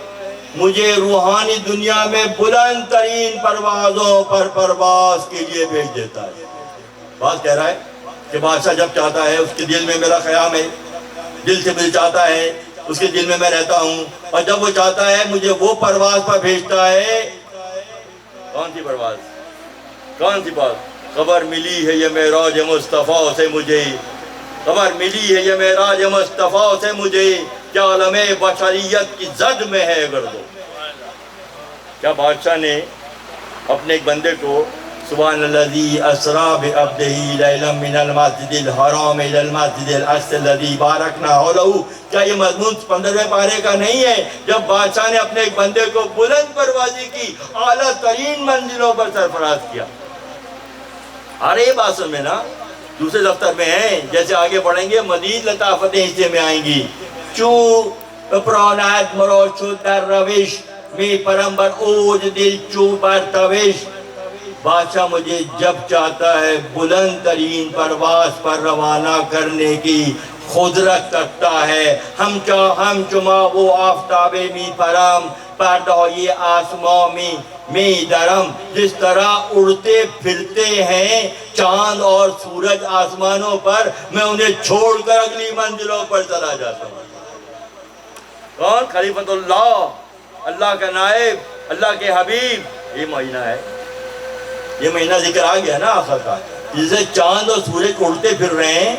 مجھے روحانی دنیا میں بلند ترین پروازوں پر پرواز کے لیے بھیج دیتا ہے. بات کہہ رہا ہے کہ بادشاہ جب چاہتا ہے، اس کے دل میں میرا خیام ہے، دل سے مجھے چاہتا ہے، اس کے دل میں میں رہتا ہوں. اور جب وہ چاہتا ہے مجھے وہ پرواز پر بھیجتا ہے. کون سی پرواز؟ کون سی بات؟ خبر ملی ہے یہ معراج مصطفیٰ سے مجھے، خبر ملی ہے یہ معراج مصطفیٰ سے مجھے، کیا عالم بشریت کی زد میں ہے گردو. کیا بادشاہ نے اپنے ایک بندے کو سبحان الذی اسریٰ بعبدہ لیلا من المسجد الحرام الی المسجد الاقصی الذی بارکنا حولہ، کیا یہ مضمون 15ویں پارے کا نہیں ہے؟ جب بادشاہ نے اپنے ایک بندے کو بلند پروازی کی، اعلیٰ ترین منزلوں پر سرفراز کیا. ارے یہ بات سن میں نا دوسرے دفتر میں ہیں، جیسے آگے پڑھیں گے مزید لطافتیں حصے میں آئیں گی. چو پرونت مروچو در روش، میں پرمبر اوج دل چو بر توش. بادشاہ مجھے جب چاہتا ہے بلند ترین پرواز پر روانہ کرنے کی خدرت کرتا ہے ہم چما وہ آفتاب می پرم پردای آسمان می درم، جس طرح اڑتے پھرتے ہیں چاند اور سورج آسمانوں پر، میں انہیں چھوڑ کر اگلی منزلوں پر چلا جاتا ہوں۔ کون؟ خلیفۃ اللہ، اللہ کا نائب، اللہ کے حبیب۔ یہ مہینہ ہے، یہ مہینہ ذکر آ گیا نا آخر کا، جسے چاند اور سورج اڑتے پھر رہے ہیں،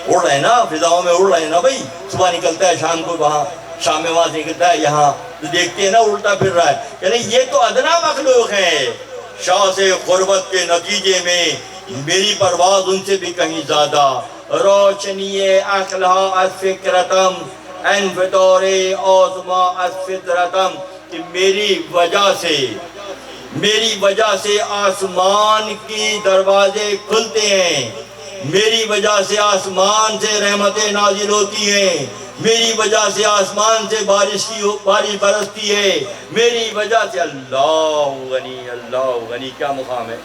اڑ رہے ہیں نا، فضاؤں میں اڑ رہے ہیں نا بھائی، صبح نکلتا ہے شام کو وہاں، شام میں وہاں سے نکلتا ہے یہاں، تو دیکھتے ہیں نا اڑتا پھر رہا ہے، یعنی یہ تو ادنا مخلوق ہے۔ شاہ سے قربت کے نتیجے میں میری پرواز ان سے بھی کہیں زیادہ، روشنی اخلا از فکرتم انفطور عظما از فطرتم، کہ میری وجہ سے آسمان کی دروازے کھلتے ہیں، میری وجہ سے آسمان سے رحمتیں نازل ہوتی ہیں، میری وجہ سے آسمان سے بارش برستی ہے، میری وجہ سے۔ اللہ غنی، کیا مقام ہے،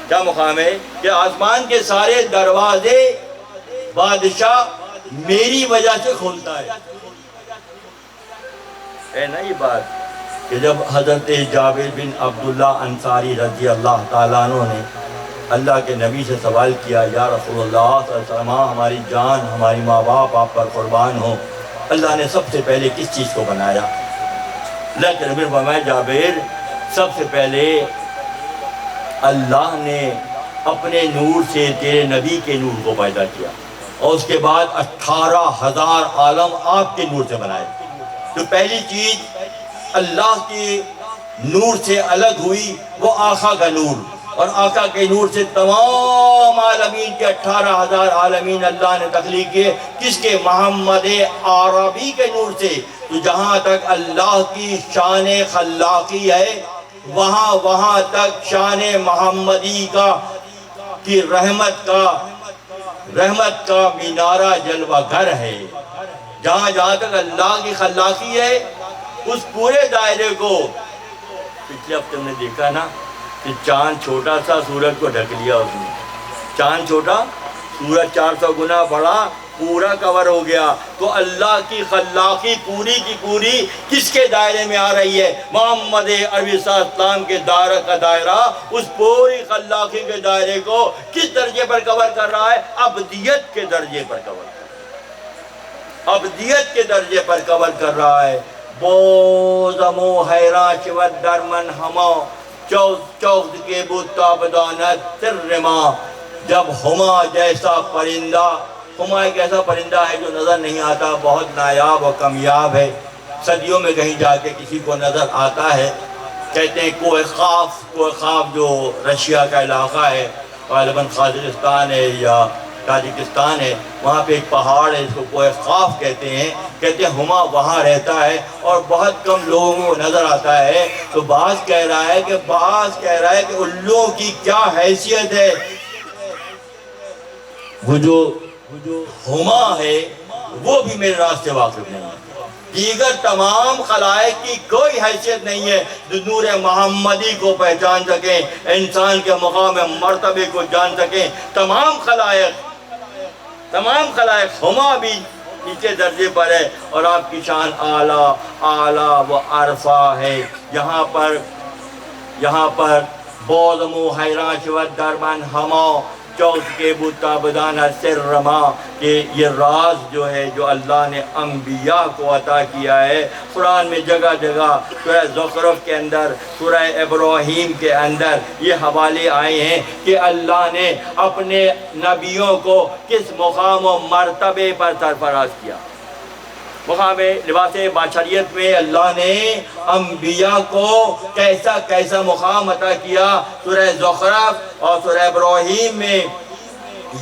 کیا مقام ہے کہ آسمان کے سارے دروازے بادشاہ میری وجہ سے کھولتا ہے نا یہ بات، کہ جب حضرت جابر بن عبداللہ انصاری رضی اللہ تعالیٰ عنہ نے اللہ کے نبی سے سوال کیا، یا رسول اللہ صلی اللہ علیہ وسلم، ہماری جان ہماری ماں باپ آپ پر قربان ہوں، اللہ نے سب سے پہلے کس چیز کو بنایا؟ اللہ کے نبی نے فرمایا، جابر، سب سے پہلے اللہ نے اپنے نور سے تیرے نبی کے نور کو پیدا کیا، اور اس کے بعد 18,000 عالم آپ کے نور سے بنائے۔ تو پہلی چیز اللہ کے نور سے الگ ہوئی وہ آقا کا نور، اور آقا کے نور سے تمام عالمین کے 18,000 عالمین اللہ نے تخلیق کیے، کس کے؟ محمد عربی کے نور سے۔ تو جہاں تک اللہ کی شان خلاقی ہے، وہاں تک شان محمدی کی رحمت کا مینارہ جلوہ گر ہے۔ جہاں تک اللہ کی خلاقی ہے، اس پورے دائرے کو، پچھلے ہفتے ہم نے دیکھا نا کہ چاند چھوٹا سا سورج کو ڈھک لیا اس نے، چاند چھوٹا، سورج 400 گنا بڑا، پورا کور ہو گیا۔ تو اللہ کی خلاقی پوری کی پوری کس کے دائرے میں آ رہی ہے؟ محمد عربی صلی اللہ علیہ وسلم کے دائرہ کا دائرہ، اس پوری خلاقی کے دائرے کو کس درجے پر کور کر رہا ہے؟ ابدیت کے درجے پر کور کر رہا ہے، ابدیت کے درجے پر کور کر رہا ہے۔ بوزمو حیران شود در من ہما، چوخت کے بوتا بدانت سرما، جب ہما جیسا پرندہ، ہما ایک ایسا پرندہ ہے جو نظر نہیں آتا، بہت نایاب اور کمیاب ہے، صدیوں میں کہیں جا کے کسی کو نظر آتا ہے، کہتے ہیں کوہ خاف جو رشیا کا علاقہ ہے، غالباً قازقستان ہے یا تاجکستان ہے، وہاں پہ ایک پہاڑ ہے، اس کو کوہ خاف کہتے ہیں ہما وہاں رہتا ہے اور بہت کم لوگوں کو نظر آتا ہے۔ تو بعض کہہ رہا ہے کہ الوں کی کیا حیثیت ہے، وہ جو ہما ہے وہ بھی میرے راستے واقف نہیں ہے، دیگر تمام خلائق کی کوئی حیثیت نہیں ہے جو نور محمدی کو پہچان سکیں، انسان کے مقام مرتبے کو جان سکیں۔ تمام خلائق ہما بھی نیچے درجے پر ہے، اور آپ کی شان اعلیٰ و عرفہ ہے۔ یہاں پر بوزمو حیران شود در من ہما، چوت کے بوتا بدانا سر رما، کہ یہ راز جو ہے جو اللہ نے انبیاء کو عطا کیا ہے۔ قرآن میں جگہ جگہ سورہ زخرف کے اندر، سورہ ابراہیم کے اندر یہ حوالے آئے ہیں کہ اللہ نے اپنے نبیوں کو کس مقام و مرتبے پر سرفراز کیا۔ مقام لباس بشریت میں اللہ نے انبیاء کو کیسا مقام عطا کیا۔ سورہ زخرف اور سورہ ابراہیم میں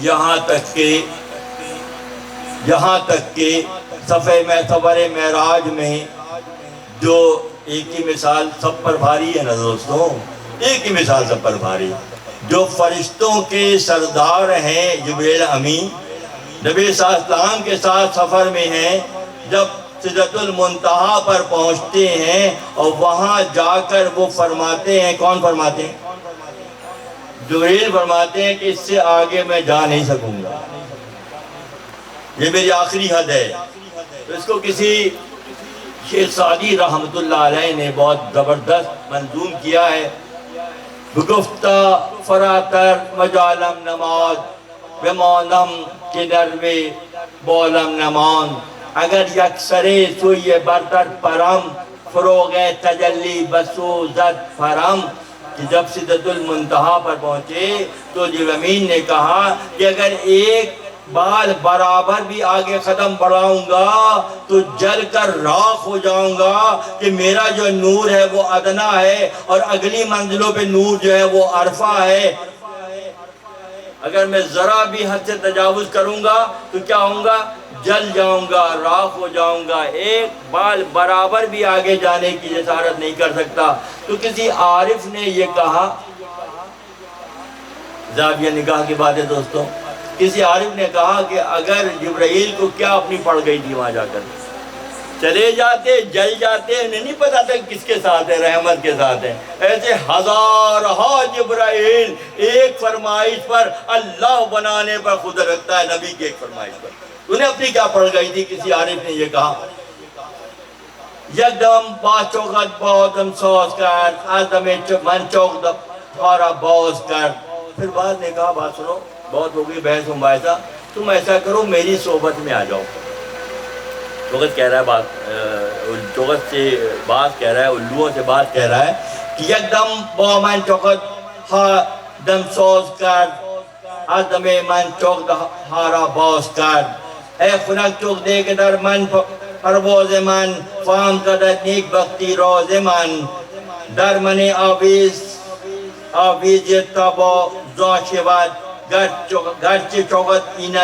یہاں تک کہ سفر معراج میں جو ایک ہی مثال سب پر بھاری ہے نا دوستوں، ایک ہی مثال سب پر بھاری، جو فرشتوں کے سردار ہیں جبریل امین، نبی صلی اللہ علیہ وسلم کے ساتھ سفر میں ہیں، جب سدرۃ المنتہا پر پہنچتے ہیں اور وہاں جا کر وہ فرماتے ہیں، کون فرماتے ہیں؟ جبریل فرماتے ہیں کہ اس سے آگے میں جا نہیں سکوں گا، یہ میری آخری حد ہے. تو اس کو کسی شیخ سعدی رحمت اللہ علیہ نے بہت زبردست منظوم کیا ہے. بگفتہ فراتر مجالم نماز بمانم کے نروے بولم نمان اگر یک سرے سوئی برتر پرم فروغ تجلی بسوزت پرم. کہ جب سدرۃ المنتہا پر پہنچے تو جب امین نے کہا کہ اگر ایک بال برابر بھی آگے قدم بڑھاؤں گا تو جل کر راکھ ہو جاؤں گا کہ میرا جو نور ہے وہ ادنا ہے اور اگلی منزلوں پہ نور جو ہے وہ عرفہ ہے. اگر میں ذرا بھی حد سے تجاوز کروں گا تو کیا ہوں گا؟ جل جاؤں گا، راکھ ہو جاؤں گا. ایک بال برابر بھی آگے جانے کی جسارت نہیں کر سکتا. تو کسی عارف نے یہ کہا، زاویہ نگاہ کی بات ہے دوستوں، کسی عارف نے کہا کہ اگر جبرائیل کو کیا اپنی پڑ گئی تھی وہاں جا کر، چلے جاتے جل جاتے، انہیں نہیں پتا تھا کس کے ساتھ ہے، رحمت کے ساتھ ہے. ایسے ہزارہا جبرائیل ایک فرمائش پر اللہ بنانے پر خود رکھتا ہے، نبی کی ایک فرمائش پر. انہیں اپنی کیا پڑ گئی تھی؟ کسی عارف نے یہ کہا یکدم با چوکت بادم سوز کرد آدم من چوک دھارا باز کرد. پھر بعد نے کہا بات سنو، بہت ہو گئی بحث مباحثہ، تم ایسا کرو میری صحبت میں آ جاؤ. چوکت کہہ رہا ہے بات، چوکت سے بات کہہ رہا ہے، الوؤں سے بات کہہ رہا ہے کہ یکدم با من چوکت دم سوز کرد آدم من چوک دھارا باز کرد. اے خنک چوک دے کے در من پرواز من فام کدت نیک بختی روز من در من آویز تبا زا شود گرچه چوکت این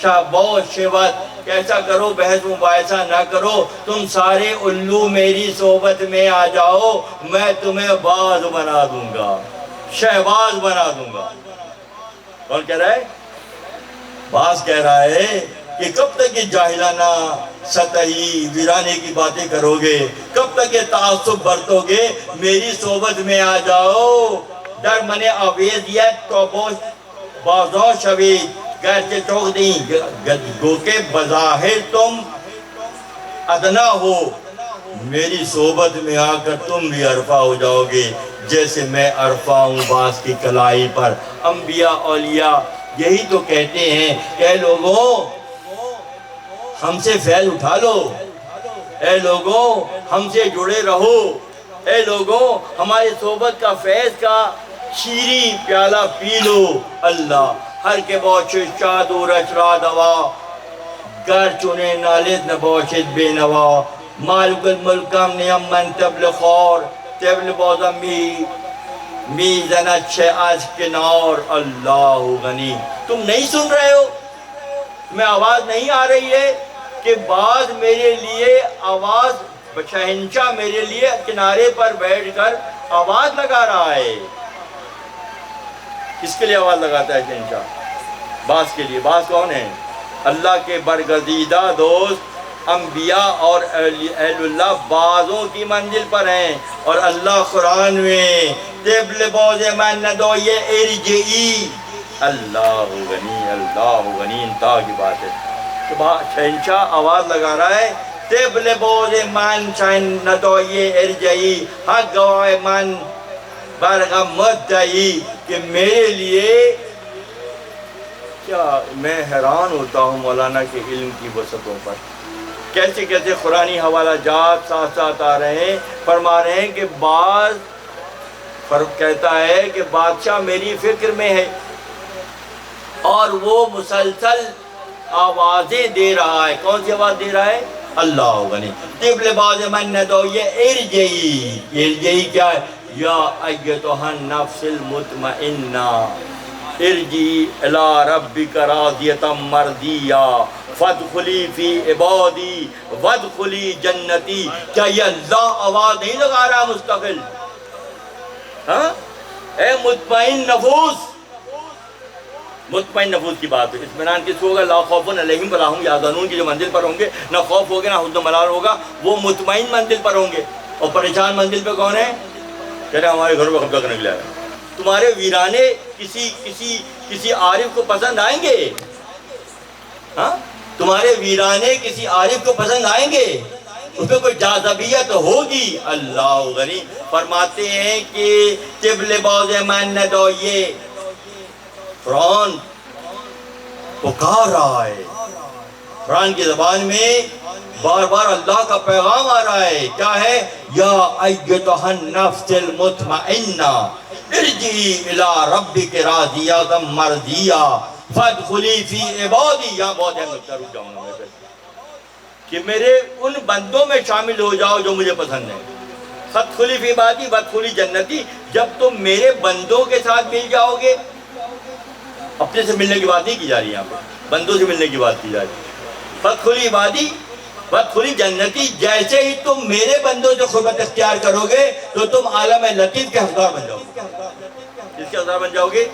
شہباز شود. کیسا کرو بحث مباحثہ نہ کرو، تم سارے الو میری صحبت میں آ جاؤ، میں تمہیں باز بنا دوں گا، شہباز بنا دوں گا. کون کہہ رہا ہے؟ باز کہہ رہا ہے کہ کب تک یہ جاہلانہ سطحی ویرانے کی باتیں کرو گے، کب تک یہ تعصب برتو گے؟ میری صحبت میں آ جاؤ. در من آویزیت تو بازو شوید گرچہ چوک دیں گو کہ بظاہر تم ادنا ہو، میری صحبت میں آ کر تم بھی عرفہ ہو جاؤ گے جیسے میں عرفہ ہوں باز کی کلائی پر. انبیاء اولیاء یہی تو کہتے ہیں کہ اے لوگوں ہم سے فیض اٹھا لو، اے لوگوں ہم سے جڑے رہو، اے لوگوں ہماری صحبت کا فیض کا شیریں پیالہ پی لو. اللہ ہر کے باشد شاد و رچ را دوا گر چنے نالد نباشد بے نوا مالک الملکم نیم من تبل خور تبل بازم می زند چه از کنار. اللہ غنی. تم نہیں سن رہے ہو؟ تمہیں آواز نہیں آ رہی ہے کہ بعض میرے لیے آواز، شہنشاہ میرے لیے کنارے پر بیٹھ کر آواز لگا رہا ہے. کس کے لیے آواز لگاتا ہے شہنشاہ؟ باز کے لیے. باز کون ہے؟ اللہ کے برگزیدہ دوست انبیاء اور اہل اللہ بازوں کی منزل پر ہیں. اور اللہ قرآن میں تبل باز من ندو یہ ارجعی. اللہ غنی، اللہ غنی، انتہا کی بات ہے. تو شہنشاہ آواز لگا رہا ہے تبل باز من ندو یہ ارجعی حق گواہ من برغم مدعی. کہ میرے لیے کیا، میں حیران ہوتا ہوں مولانا کے علم کی وسعتوں پر. کیسے کیسے قرآنی حوالہ جات ساتھ ساتھ آ رہے ہیں. فرما رہے ہیں کہ بعض فرق کہتا ہے کہ بادشاہ میری فکر میں ہے اور وہ مسلسل آوازیں دے رہا ہے. کون سی آواز دے رہا ہے؟ اللہ غنی. طفل باز من ندو یہ ارجعی. ارجعی کیا ہے؟ یا ایتها النفس المطمئنہ ارجعی الی ربک راضیۃ مرضیہ فادخلی فی عبادی وادخلی جنتی. کیا یہ اللہ آواز نہیں لگا رہا مستقل؟ ہاں، اے مطمئن نفوس. مطمئن نفوس کی بات ہے. اطمینان کس کو ہوگا؟ لا خوف علیہم ولا هم یحزنون کی جو منزل پر ہوں گے نہ خوف ہوگا نہ حزن و ملال ہوگا، وہ مطمئن منزل پر ہوں گے. اور پریشان منزل پہ کون ہے؟ کہہ رہے ہمارے گھروں پہ قبضہ کرنے کے لیے آیا. تمہارے ویرانے کسی عارف کو پسند آئیں گے؟ ہاں، تمہارے ویرانے کسی عارف کو پسند آئیں گے؟ اس میں کوئی جاذبیت ہوگی۔ اللہ غنی فرماتے ہیں کہ قبل باز من ندائے، فرعون پکار رہا ہے، قرآن کی زبان میں بار بار اللہ کا پیغام آ رہا ہے، کیا ہے؟ یا ایتھا النفس المطمئنہ ارجعی الی ربک راضیۃ مرضیہ فادخلی فی عبادی۔ یہاں بہت اہم نکتہ، رک جاؤں گا میں پھر، کہ میرے ان بندوں میں شامل ہو جاؤ جو مجھے پسند ہیں۔ فادخلی فی عبادی وادخلی جنتی، جب تم میرے بندوں کے ساتھ مل جاؤ گے، اپنے سے ملنے کی بات نہیں کی جا رہی، یہاں پہ بندوں سے ملنے کی بات کی جا رہی ہے۔ فادخلی عبادی وادخلی جنتی، جیسے ہی تم میرے بندوں سے قربت اختیار کرو گے تو تم عالم لطیف کے حقدار بن جاؤ گے۔ کس کے حقدار بن جاؤ گے؟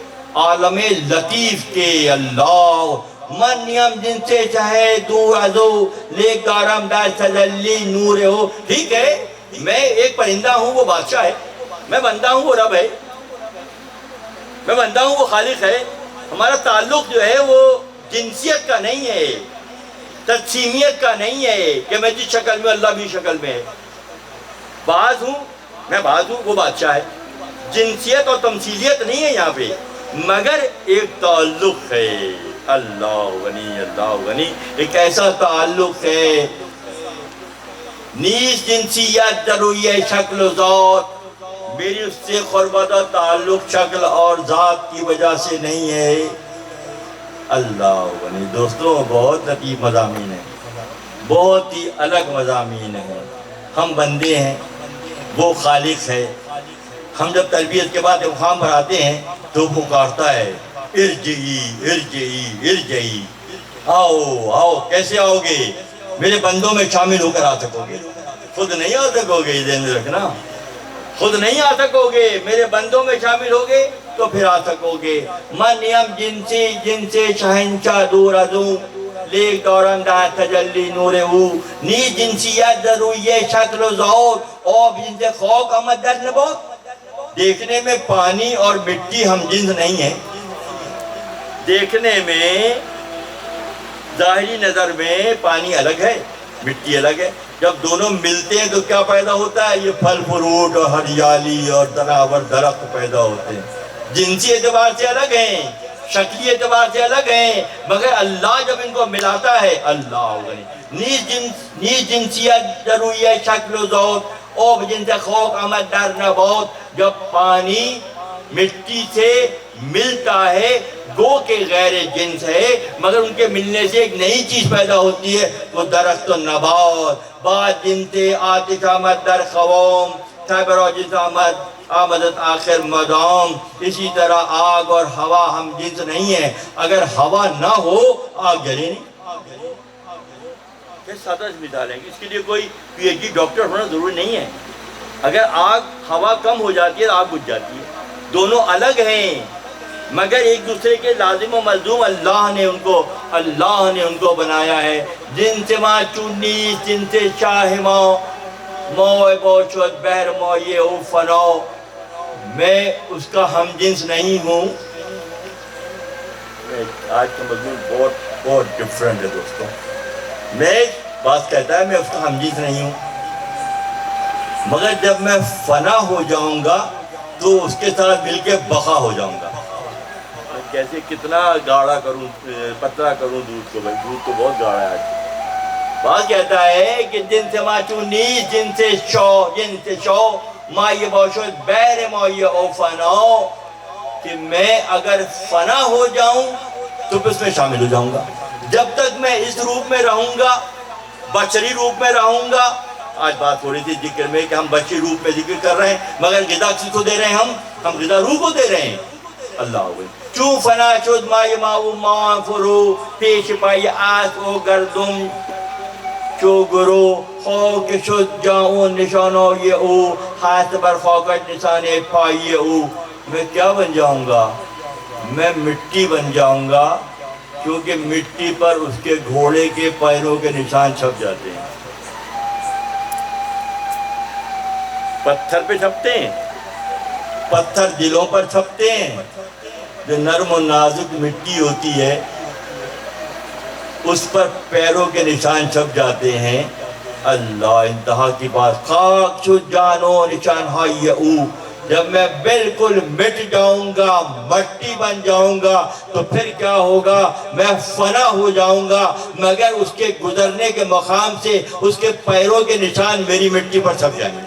عالم لطیف کے۔ اللہ من یم جن سے چاہے دور ازو لے کارم دار تجلی نور ہو۔ ٹھیک ہے، میں ایک پرندہ ہوں، وہ بادشاہ ہے، میں بندہ ہوں، وہ رب ہے، میں بندہ ہوں، وہ خالق ہے۔ ہمارا تعلق جو ہے وہ جنسیت کا نہیں ہے، تقسیمیت کا نہیں ہے کہ میں جس شکل میں اللہ بھی شکل میں ہے۔ بعض ہوں، میں بعض ہوں، وہ بادشاہ ہے۔ جنسیت اور تمثیلیت نہیں ہے یہاں پہ، مگر ایک تعلق ہے۔ اللہ غنی، اللہ غنی، ایک ایسا تعلق ہے۔ نیز جنسیت ضروری شکل و ذات، میری اس سے قربت و تعلق شکل اور ذات کی وجہ سے نہیں ہے۔ اللہ غنی دوستوں، بہت لطیف مضامین ہیں، بہت ہی الگ مضامین ہیں۔ ہم بندے ہیں، وہ خالق ہے۔ ہم جب تربیت کے بعد مقام پر آتے ہیں تو پکارتا ہے، ارجعی ارجعی ارجعی، آؤ آؤ۔ کیسے آؤ گے؟ میرے بندوں میں شامل ہو کر آ سکو گے، خود نہیں آ سکو گے، یہ ذہن میں رکھنا، خود نہیں آ سکو گے، میرے بندوں میں شامل ہوگے تو پھر آ سکو گے۔ من یم جن سے شہنشاہ دور ازوں لیک دوران دا تجلی نور ہو، نی جنسیت ضروری شکل و ذات اور جن سے خوک آمد در نبات۔ دیکھنے میں پانی اور مٹی ہم جنس نہیں ہیں، دیکھنے میں ظاہری نظر میں پانی الگ ہے، مٹی الگ ہے۔ جب دونوں ملتے ہیں تو کیا پیدا ہوتا ہے؟ یہ پھل فروٹ اور ہریالی اور تناور درخت پیدا ہوتے ہیں۔ جنسی اعتبار سے الگ ہیں، شکلی اعتبار سے الگ ہیں، مگر اللہ جب ان کو ملاتا ہے، اللہ غنی، نیز جنسیت ضروری ہے شکل و ذات اور جن سے خوک آمد در نبات۔ جب پانی مٹی سے ملتا ہے، گو کے غیر جنس ہے، مگر ان کے ملنے سے ایک نئی چیز پیدا ہوتی ہے، وہ درخت و نبات۔ بعد جنتے آتش آمد در خوام، خیبر و جنس آمدت آخر مدام۔ اسی طرح آگ اور ہوا ہم جنس نہیں ہیں، اگر ہوا نہ ہو آگ جلے نہیں۔ یہ سادہ مثال ہے، اس کے لیے کوئی پی ایچ ڈی ڈاکٹر ہونا ضروری نہیں ہے۔ اگر آگ ہوا کم ہو جاتی ہے تو آگ بجھ جاتی ہے۔ دونوں الگ ہیں مگر ایک دوسرے کے لازم و ملزوم اللہ نے ان کو بنایا ہے۔ جن سے ماں چونی جن سے شاہ ماں موئے بوشد بہر موئے او فناؤ، میں اس کا ہم جنس نہیں ہوں۔ آج کا مضمون بہت ڈیفرنٹ ہے دوستوں۔ میں بات کہتا ہے میں اس کا ہم جنس نہیں ہوں، مگر جب میں فنا ہو جاؤں گا تو اس کے ساتھ مل کے بقا ہو جاؤں گا۔ کیسے کتنا گاڑھا کروں، پتلا کروں دودھ کو؟ بھائی دودھ تو بہت گاڑھا ہے آج۔ بات کہتا ہے کہ جن سے ماچو نیز جن سے شو مائی باشد بیر مائی او فناؤ، کہ میں اگر فنا ہو جاؤں تو اس میں شامل ہو جاؤں گا۔ جب تک میں اس روپ میں رہوں گا، بشری روپ میں رہوں گا۔ آج بات ہو رہی تھی ذکر میں کہ ہم بشری روپ میں ذکر کر رہے ہیں، مگر غذا کس کو دے رہے ہیں؟ ہم غذا روح کو دے رہے ہیں۔ اللہ ہوئے چون فنا شد مائی ماؤ ماں فرو پیش پائی آس او گردم چو گرو خاک شد جاؤں نشانو یہ او ہاتھ بر خاکت نشانے پائیے او۔ میں کیا بن جاؤں گا؟ میں مٹی بن جاؤں گا، کیونکہ مٹی پر اس کے گھوڑے کے پیروں کے نشان چھپ جاتے ہیں۔ پتھر پہ چھپتے ہیں، پتھر دلوں پر چھپتے ہیں۔ جو نرم و نازک مٹی ہوتی ہے اس پر پیروں کے نشان چھپ جاتے ہیں۔ اللہ انتہا کی بات، خاک شد جانو نشان ہائی او، جب میں بالکل مٹ جاؤں گا، مٹی بن جاؤں گا تو پھر کیا ہوگا؟ میں فنا ہو جاؤں گا، مگر اس کے گزرنے کے مقام سے اس کے پیروں کے نشان میری مٹی پر چھپ جائیں گے۔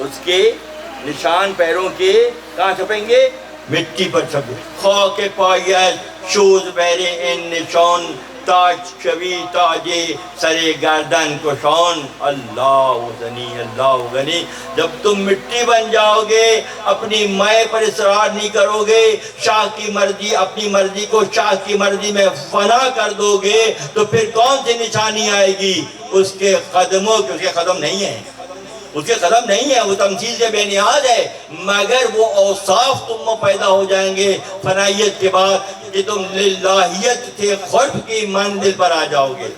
اس کے نشان پیروں کے کہاں چھپیں گے؟ مٹی پر چھپیں گے۔ خاک پایت شوز بہرے ان نشان، تاج شوی تاجے سرے گردن کشان۔ اللہ غنی اللہ غنی، جب تم مٹی بن جاؤ گے اپنی مائع پر اصرار نہیں کرو گے، شاہ کی مرضی، اپنی مرضی کو شاہ کی مرضی میں فنا کر دو گے تو پھر کون سی نشانی آئے گی؟ اس کے قدموں کے، اس کے قدم نہیں ہیں، اس کے قدم نہیں ہے، وہ تمثیل سے بے نیاز ہے، مگر وہ اوصاف تم میں پیدا ہو جائیں گے فنائیت کے بعد کہ تم للہیت سے قرب کی منزل پر آ جاؤ گے۔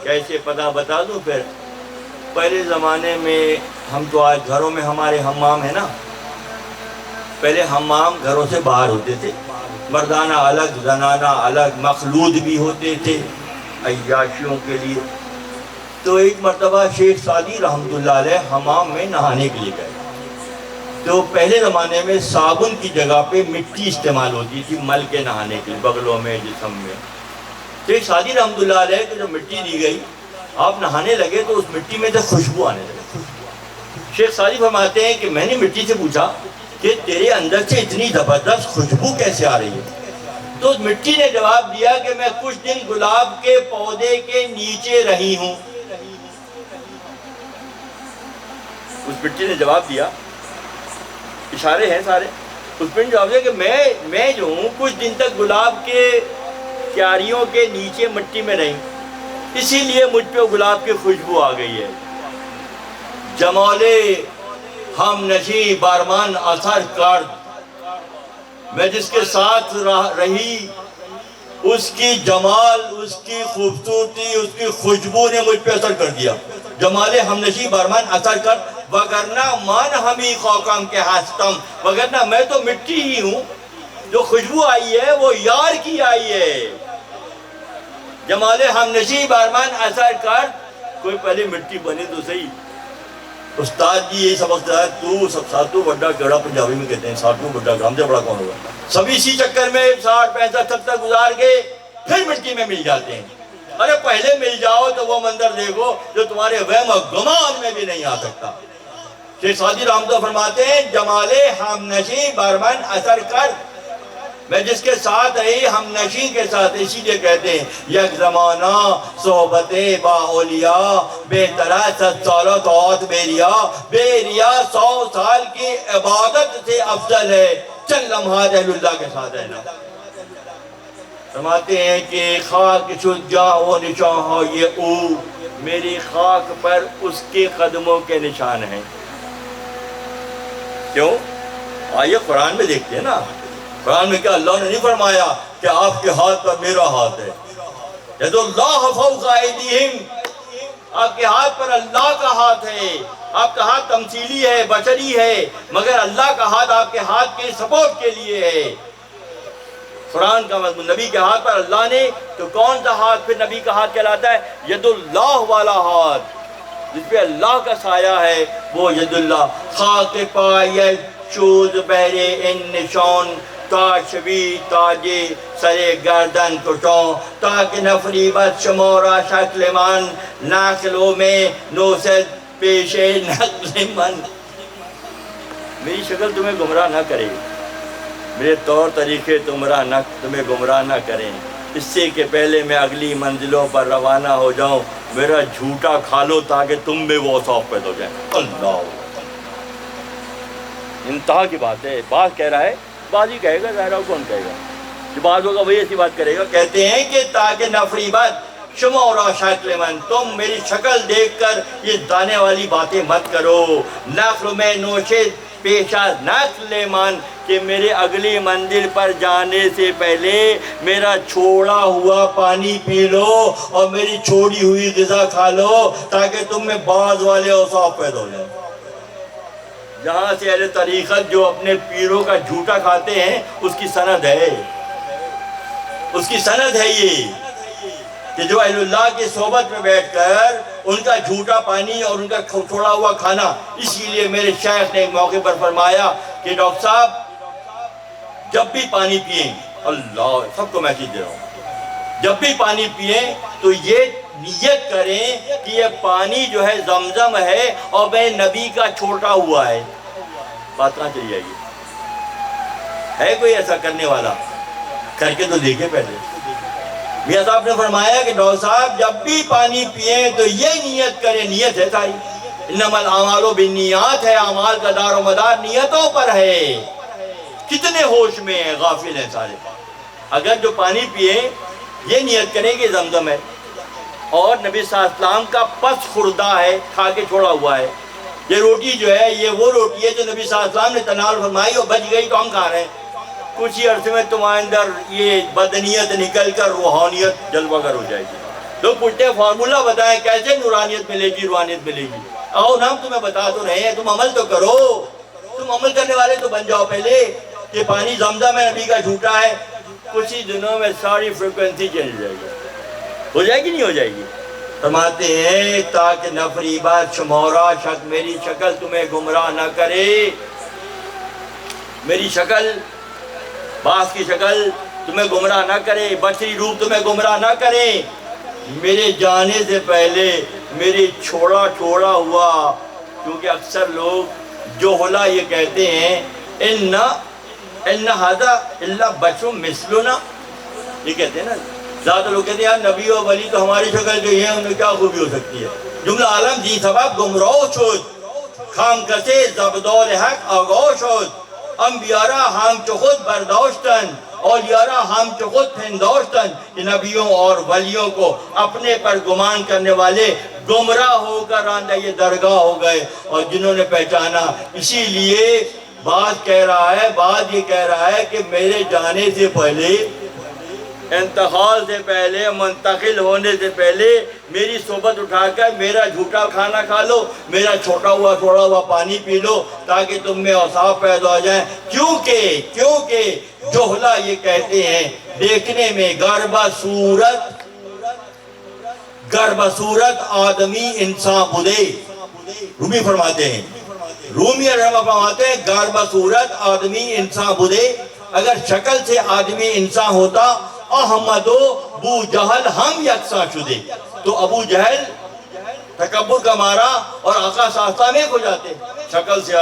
کیسے پتہ بتا دوں پھر؟ پہلے زمانے میں ہم تو آج گھروں میں ہمارے حمام ہے نا، پہلے حمام گھروں سے باہر ہوتے تھے، مردانہ الگ زنانہ الگ، مخلوط بھی ہوتے تھے عیاشیوں کے لیے۔ تو ایک مرتبہ شیخ سعدی رحمۃ اللہ علیہ حمام میں نہانے کے لیے گئے، تو پہلے زمانے میں صابن کی جگہ پہ مٹی استعمال ہوتی تھی مل کے نہانے کے لیے، بغلوں میں، جسم میں۔ شیخ سعدی رحمۃ اللہ علیہ کو جب مٹی دی گئی، آپ نہانے لگے تو اس مٹی میں سے خوشبو آنے لگی۔ شیخ سعدی فرماتے ہیں کہ میں نے مٹی سے پوچھا کہ تیرے اندر سے اتنی زبردست خوشبو کیسے آ رہی ہے؟ تو اس مٹی نے جواب دیا کہ میں کچھ دن گلاب کے پودے کے نیچے رہی ہوں۔ اس مٹی نے جواب دیا، اشارے ہیں سارے، اس مٹی نے جواب دیا کہ میں جو ہوں کچھ دن تک گلاب کے کیاریوں کے نیچے مٹی میں رہی، اسی لیے مجھ پہ گلاب کی خوشبو آ گئی ہے۔ جمال ہم نشیں بارمان اثر کرد، میں جس کے ساتھ رہی اس کی جمال، اس کی خوبصورتی، اس کی خوشبو نے مجھ پہ اثر کر دیا۔ جمال ہم نشیں بارمان اثر کرد وگرنہ مان ہمیں خوکم کے ہستم، وگرنہ میں تو مٹی ہی ہوں، جو خوشبو آئی ہے وہ یار کی آئی ہے۔ جمال ہم نشیں بارمان اثر کرد، کوئی پہلے مٹی بنے تو صحیح۔ استاد جی یہی سبق دیا، تو سب ساتوں بڑا کیڑا، پنجابی میں کہتے ہیں ساتوں بڑا کیڑا، ہم سے بڑا کون ہوگا؟ سب اسی چکر میں 60 65 70 گزار کے پھر مٹی میں مل جاتے ہیں۔ ارے پہلے مل جاؤ تو وہ منظر دیکھو جو تمہارے وہم و گمان میں بھی نہیں آ سکتا۔ شیخ سعدی رحمۃ اللہ فرماتے ہیں جمال ہم نشیں بارمان اثر کر، میں جس کے ساتھ رہی ہم نشیں کے ساتھ، اسی لیے کہتے ہیں یک زمانہ صحبت با اولیاء، بے طرح 7 سالہ طاعت بے ریا، بے ریا 100 سال کی عبادت سے افضل ہے، چند لمحات اہل اللہ کے ساتھ رہنا۔ فرماتے ہیں کہ خاک شد جاؤ نشان یہ او، میری خاک پر اس کے قدموں کے نشان ہیں۔ کیوں؟ آئیے قرآن میں دیکھتے ہیں نا، قرآن میں کیا اللہ نے نہیں فرمایا کہ آپ کے ہاتھ پر میرا ہاتھ ہے؟ ید اللہ فوق ایدیہم، آپ کے ہاتھ پر اللہ کا ہاتھ ہے۔ آپ کا ہاتھ تمثیلی ہے، بشری ہے، مگر اللہ کا ہاتھ آپ کے ہاتھ کے سپورٹ کے لیے ہے۔ قرآن کا مضمون، نبی کے ہاتھ پر اللہ نے، تو کون سا ہاتھ پھر نبی کا ہاتھ کہلاتا ہے؟ ید اللہ والا ہاتھ، جس پہ اللہ کا سایہ ہے، وہ ید اللہ۔ خاک پایت شوز بہرے ان نشان، تاشوی تاجے سرے گردن کشاں، تاکہ نفریبت شمارا شکل من، نقلوں میں نوسد پیش نقل من۔ میری شکل تمہیں گمراہ نہ کرے، میرے طور طریقے تمہیں گمراہ نہ کریں، اس سے کہ پہلے میں اگلی منزلوں پر روانہ ہو جاؤں، میرا جھوٹا کھا لو تاکہ تم میں وہ اوصاف پیدا ہو جائیں۔ اللہ، انتہا کی بات ہے۔ بات کہہ رہا ہے، بات ہی کہے گا، ظاہرہ کون کہے گا؟ جو بات ہوگا وہی ایسی بات کرے گا۔ کہتے ہیں کہ تاکہ نفریبت شمارا شکل من، تم میری شکل دیکھ کر یہ دانے والی باتیں مت کرو۔ نقل میں نوشد پیشہ نقل من، کہ میرے اگلی منزل پر جانے سے پہلے میرا چھوڑا ہوا پانی پی لو اور میری چھوڑی ہوئی غذا کھا لو، تاکہ تم میں بعض والے اوصاف پیدا ہو جائیں۔ جہاں سے اہل طریقت جو اپنے پیروں کا جھوٹا کھاتے ہیں، اس کی سند ہے۔ اس کی سند ہے یہ کہ جو اہل اللہ کی صحبت میں بیٹھ کر ان کا جھوٹا پانی اور ان کا چھوڑا ہوا کھانا، اسی لیے میرے شیخ نے ایک موقع پر فرمایا کہ ڈاکٹر صاحب جب بھی پانی پئیں، اللہ سب کو میسیج دے رہا ہوں، جب بھی پانی پئیں تو یہ نیت کریں کہ یہ پانی جو ہے زمزم ہے اور میں نبی کا چھوٹا ہوا ہے۔ بات کہاں چلی جائے گی؟ ہے کوئی ایسا کرنے والا؟ کر کے تو دیکھے پہلے۔ میاں صاحب نے فرمایا کہ ڈاکٹر صاحب جب بھی پانی پئیں تو یہ نیت کریں، نیت ہے ساری، انما الاعمال بالنیات ہے، اعمال کا دار و مدار نیتوں پر ہے۔ کتنے ہوش میں ہیں، غافل ہیں سارے۔ اگر جو پانی پئیں یہ نیت کریں کہ زمزم ہے اور نبی صلی اللہ علیہ وسلم کا پس خوردہ ہے، کھا کے چھوڑا ہوا ہے۔ یہ روٹی جو ہے یہ وہ روٹی ہے جو نبی صلی اللہ علیہ وسلم نے تناول فرمائی اور بچ گئی تو ہم کھا رہے ہیں۔ کچھ ہی عرصے میں تمہارے اندر یہ بدنیت نکل کر روحانیت جلوہ گر ہو جائے گی۔ لوگ پوچھتے ہیں فارمولہ بتائیں کیسے نورانیت ملے گی، روحانیت ملے گی۔ آؤ نا، ہم تمہیں بتا تو رہے ہیں، تم عمل تو کرو، تم عمل کرنے والے تو بن جاؤ پہلے کہ پانی زمزم ہے، نبی کا جھوٹا ہے۔ کچھ ہی دنوں میں ساری فریکوینسی چینج جائے گی، ہو جائے گی نہیں ہو جائے گی؟ فرماتے ہیں تاکہ نفریبت شمورا شک میری شکل تمہیں گمراہ نہ کرے، میری شکل باس کی شکل تمہیں گمراہ نہ کرے، بچری روپ تمہیں گمراہ نہ کرے۔ میرے جانے سے پہلے میری چھوڑا ہوا، کیونکہ اکثر لوگ جوہلا یہ کہتے ہیں ان ھذا الا بشر مثلنا، یہ کہتے ہیں نا، زیادہ لوگ کہتے ہیں یار نبی و ولی تو ہماری شکل جو ہے ان میں کیا خوبی ہو سکتی ہے۔ جملہ عالم جی سبب گمراہ شد، خام کسے زبدول حق آگاہ شد، انبیارا ہم چو خود برداشتن اولیارا ہم چو خود پنداشتن، کہ نبیوں اور ولیوں کو اپنے پر گمان کرنے والے گمراہ ہو کر آندہ یہ درگاہ ہو گئے، اور جنہوں نے پہچانا۔ اسی لیے بات یہ کہہ رہا ہے کہ میرے جانے سے پہلے، انتقال سے پہلے، منتقل ہونے سے پہلے میری صحبت اٹھا کر میرا جھوٹا کھانا کھا لو، میرا چھوڑا ہوا پانی پی لو، تاکہ تم میں اوصاف پیدا ہو جائیں۔ کیونکہ جوہلا یہ کہتے ہیں دیکھنے میں گربہ صورت آدمی انسان بدے، رومی فرماتے ہیں گربہ صورت آدمی انسان بدے، اگر شکل سے آدمی انسان ہوتا احمد و ابو جہل ہم یکساں شدے، تو ابو جہل تکبر کا مارا اور آقا ساستہ میں ہو جاتے۔ شکل سے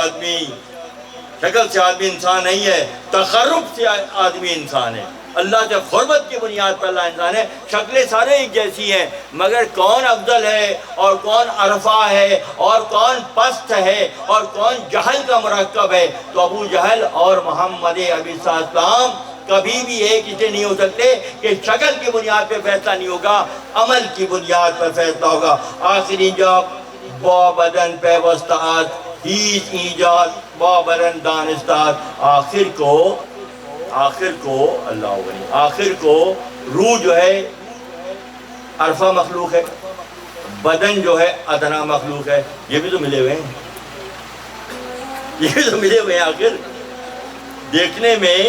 آدمی انسان نہیں ہے، تقرب سے آدمی انسان ہے، اللہ سے قربت کی بنیاد پر اللہ انسان ہے۔ شکلیں سارے ایک جیسی ہیں، مگر کون افضل ہے اور کون عرفہ ہے اور کون پست ہے اور کون جہل کا مرکب ہے، تو ابو جہل اور محمد عربی صلی اللہ علیہ وسلم کبھی بھی ایک اسے نہیں ہو سکتے کہ شکل کی بنیاد پہ فیصلہ نہیں ہوگا، عمل کی بنیاد پر فیصلہ ہوگا۔ آخری جب با بدن پیوستاد ہیچ ایجاد با بدن دانستاد، آخر کو روح جو ہے عرفہ مخلوق ہے، بدن جو ہے ادنا مخلوق ہے، یہ بھی تو ملے ہوئے ہیں، آخر دیکھنے میں